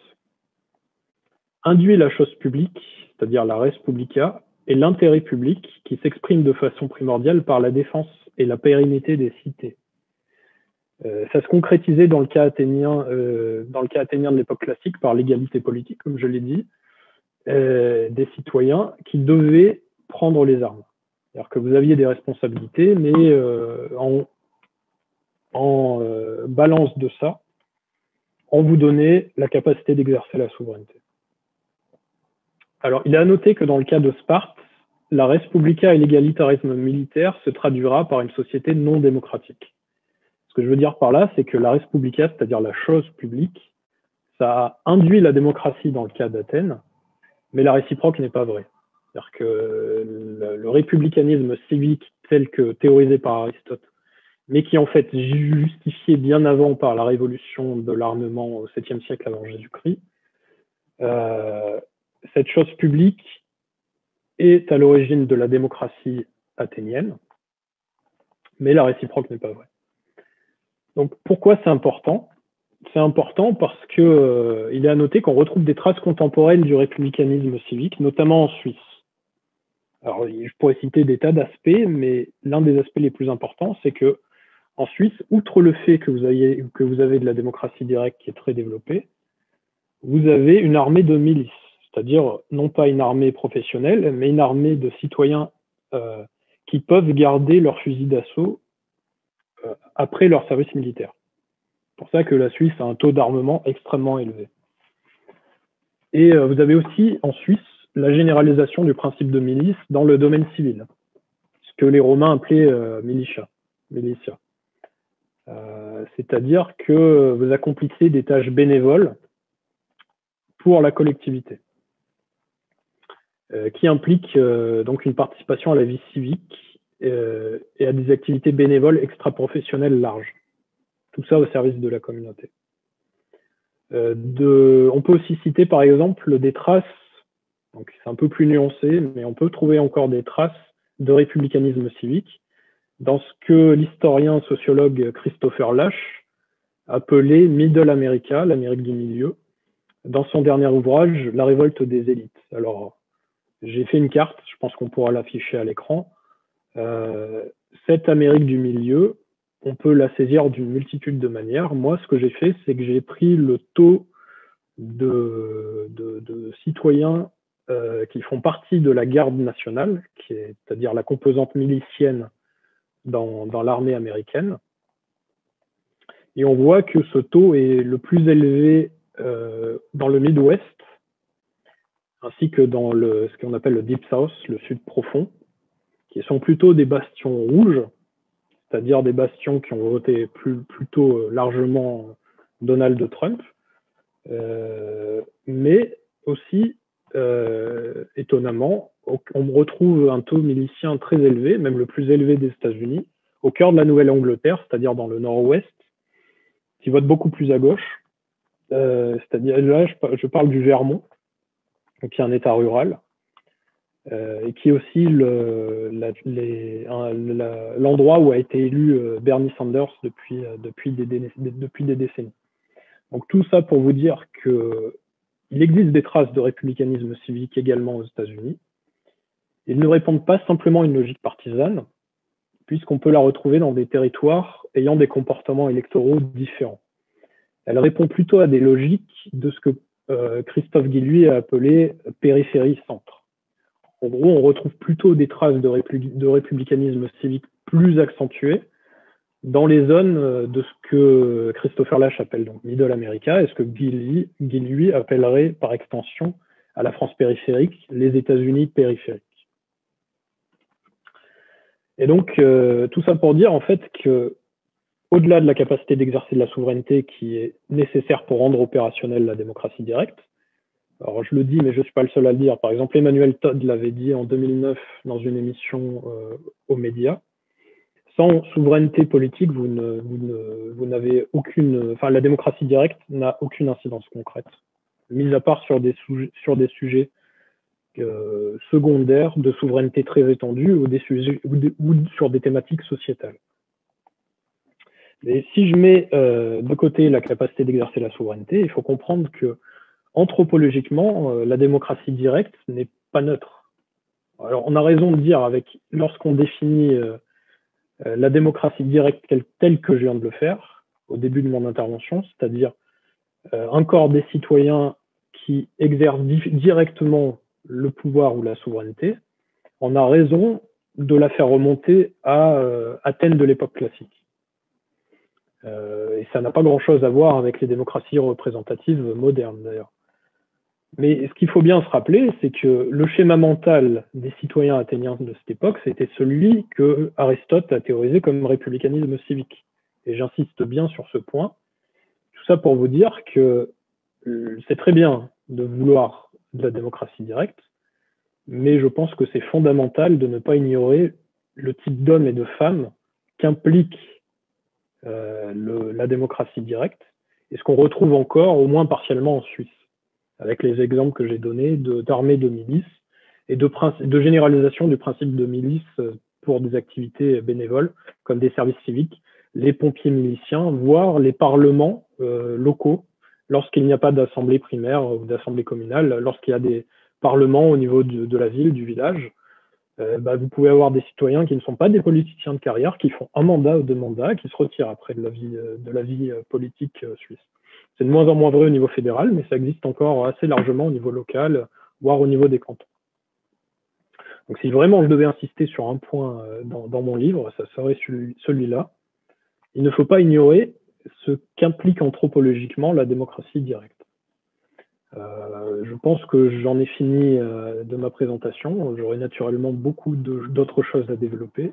induit la chose publique, c'est-à-dire la res publica, et l'intérêt public qui s'exprime de façon primordiale par la défense et la pérennité des cités. Ça se concrétisait dans le cas athénien de l'époque classique par l'égalité politique, comme je l'ai dit, des citoyens qui devaient prendre les armes. C'est-à-dire que vous aviez des responsabilités, mais en balance de ça, on vous donnait la capacité d'exercer la souveraineté. Alors, il est à noter que dans le cas de Sparte, la res publica et l'égalitarisme militaire se traduira par une société non démocratique. Ce que je veux dire par là, c'est que la res publica, c'est-à-dire la chose publique, ça a induit la démocratie dans le cas d'Athènes, mais la réciproque n'est pas vraie. C'est-à-dire que le républicanisme civique tel que théorisé par Aristote, mais qui en fait justifié bien avant par la révolution de l'armement au 7e siècle avant Jésus-Christ, cette chose publique est à l'origine de la démocratie athénienne, mais la réciproque n'est pas vraie. Donc pourquoi c'est important? C'est important parce que il est à noter qu'on retrouve des traces contemporaines du républicanisme civique, notamment en Suisse. Alors je pourrais citer des tas d'aspects, mais l'un des aspects les plus importants, c'est que en Suisse, outre le fait que vous avez de la démocratie directe qui est très développée, vous avez une armée de milices, c'est-à-dire non pas une armée professionnelle, mais une armée de citoyens qui peuvent garder leur fusil d'assaut après leur service militaire. C'est pour ça que la Suisse a un taux d'armement extrêmement élevé. Et vous avez aussi en Suisse la généralisation du principe de milice dans le domaine civil, ce que les Romains appelaient militia. C'est-à-dire que vous accomplissez des tâches bénévoles pour la collectivité, qui implique donc une participation à la vie civique et à des activités bénévoles extra-professionnelles larges. Tout ça au service de la communauté. On peut aussi citer par exemple des traces, donc c'est un peu plus nuancé, mais on peut trouver encore des traces de républicanisme civique dans ce que l'historien sociologue Christopher Lasch appelait Middle America, l'Amérique du milieu, dans son dernier ouvrage, La révolte des élites. Alors, j'ai fait une carte, je pense qu'on pourra l'afficher à l'écran. Cette Amérique du milieu, on peut la saisir d'une multitude de manières. Moi, ce que j'ai fait, c'est que j'ai pris le taux de citoyens qui font partie de la garde nationale, c'est-à-dire la composante milicienne dans l'armée américaine. Et on voit que ce taux est le plus élevé dans le Midwest, ainsi que dans ce qu'on appelle le Deep South, le Sud profond, qui sont plutôt des bastions rouges, c'est-à-dire des bastions qui ont voté plutôt largement Donald Trump, mais aussi, étonnamment, on retrouve un taux milicien très élevé, même le plus élevé des États-Unis, au cœur de la Nouvelle-Angleterre, c'est-à-dire dans le nord-ouest, qui vote beaucoup plus à gauche. C'est-à-dire, là, je parle du Vermont, qui est un État rural, et qui est aussi l'endroit où a été élu Bernie Sanders depuis des décennies. Donc tout ça pour vous dire qu'il existe des traces de républicanisme civique également aux États-Unis. Ils ne répondent pas simplement à une logique partisane, puisqu'on peut la retrouver dans des territoires ayant des comportements électoraux différents. Elle répond plutôt à des logiques de ce que Christophe Guilluy a appelé périphérie-centre. En gros, on retrouve plutôt des traces de républicanisme civique plus accentuées dans les zones de ce que Christopher Lasch appelle donc Middle America et ce que Guilluy appellerait par extension à la France périphérique, les États-Unis périphériques. Et donc, tout ça pour dire en fait que au-delà de la capacité d'exercer de la souveraineté qui est nécessaire pour rendre opérationnelle la démocratie directe, alors je le dis, mais je ne suis pas le seul à le dire. Par exemple, Emmanuel Todd l'avait dit en 2009 dans une émission aux médias. Sans souveraineté politique, vous n'avez aucune. Enfin, la démocratie directe n'a aucune incidence concrète, mis à part sur des sujets secondaires de souveraineté très étendue ou sur des thématiques sociétales. Et si je mets de côté la capacité d'exercer la souveraineté, il faut comprendre que anthropologiquement, la démocratie directe n'est pas neutre. Alors, on a raison de dire, lorsqu'on définit la démocratie directe telle que je viens de le faire au début de mon intervention, c'est-à-dire un corps des citoyens qui exerce directement le pouvoir ou la souveraineté, on a raison de la faire remonter à Athènes de l'époque classique. Et ça n'a pas grand-chose à voir avec les démocraties représentatives modernes, d'ailleurs. Mais ce qu'il faut bien se rappeler, c'est que le schéma mental des citoyens athéniens de cette époque, c'était celui que Aristote a théorisé comme républicanisme civique. Et j'insiste bien sur ce point. Tout ça pour vous dire que c'est très bien de vouloir de la démocratie directe, mais je pense que c'est fondamental de ne pas ignorer le type d'hommes et de femmes qu'implique la démocratie directe, et ce qu'on retrouve encore, au moins partiellement, en Suisse, avec les exemples que j'ai donnés d'armées de milices et de généralisation du principe de milice pour des activités bénévoles, comme des services civiques, les pompiers miliciens, voire les parlements locaux, lorsqu'il n'y a pas d'assemblée primaire ou d'assemblée communale, lorsqu'il y a des parlements au niveau de la ville, du village, vous pouvez avoir des citoyens qui ne sont pas des politiciens de carrière, qui font un mandat ou deux mandats, qui se retirent après de la vie politique suisse. C'est de moins en moins vrai au niveau fédéral, mais ça existe encore assez largement au niveau local, voire au niveau des cantons. Donc si vraiment je devais insister sur un point dans mon livre, ça serait celui-là. Il ne faut pas ignorer ce qu'implique anthropologiquement la démocratie directe. Je pense que j'en ai fini de ma présentation. J'aurai naturellement beaucoup d'autres choses à développer.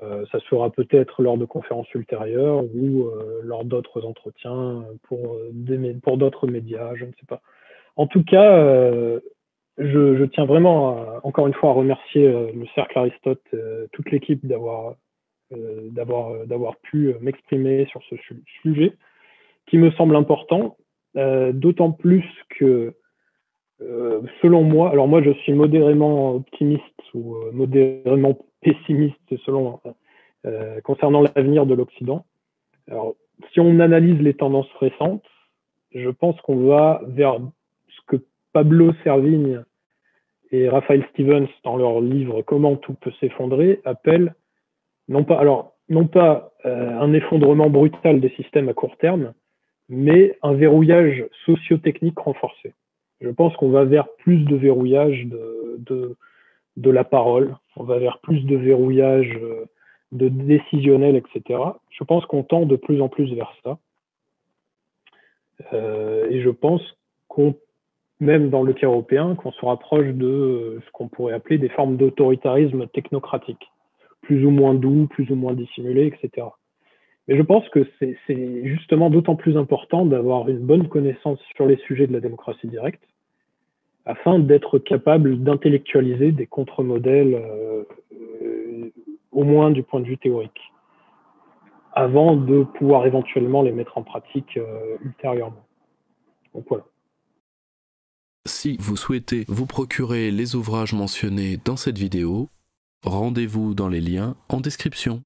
Ça sera peut-être lors de conférences ultérieures ou lors d'autres entretiens pour d'autres médias, je ne sais pas. En tout cas, je tiens vraiment encore une fois à remercier le Cercle Aristote, toute l'équipe d'avoir pu m'exprimer sur ce sujet qui me semble important, d'autant plus que selon moi, alors moi je suis modérément optimiste ou modérément pessimiste concernant l'avenir de l'Occident. Alors, si on analyse les tendances récentes, je pense qu'on va vers ce que Pablo Servigne et Raphaël Stevens, dans leur livre Comment tout peut s'effondrer, appellent non pas un effondrement brutal des systèmes à court terme, mais un verrouillage socio-technique renforcé. Je pense qu'on va vers plus de verrouillage de la parole, on va vers plus de verrouillage de décisionnel, etc. Je pense qu'on tend de plus en plus vers ça. Et je pense même dans le cas européen, qu'on se rapproche de ce qu'on pourrait appeler des formes d'autoritarisme technocratique, plus ou moins doux, plus ou moins dissimulé, etc. Mais je pense que c'est justement d'autant plus important d'avoir une bonne connaissance sur les sujets de la démocratie directe afin d'être capable d'intellectualiser des contre-modèles, au moins du point de vue théorique, avant de pouvoir éventuellement les mettre en pratique ultérieurement. Donc voilà. Si vous souhaitez vous procurer les ouvrages mentionnés dans cette vidéo, rendez-vous dans les liens en description.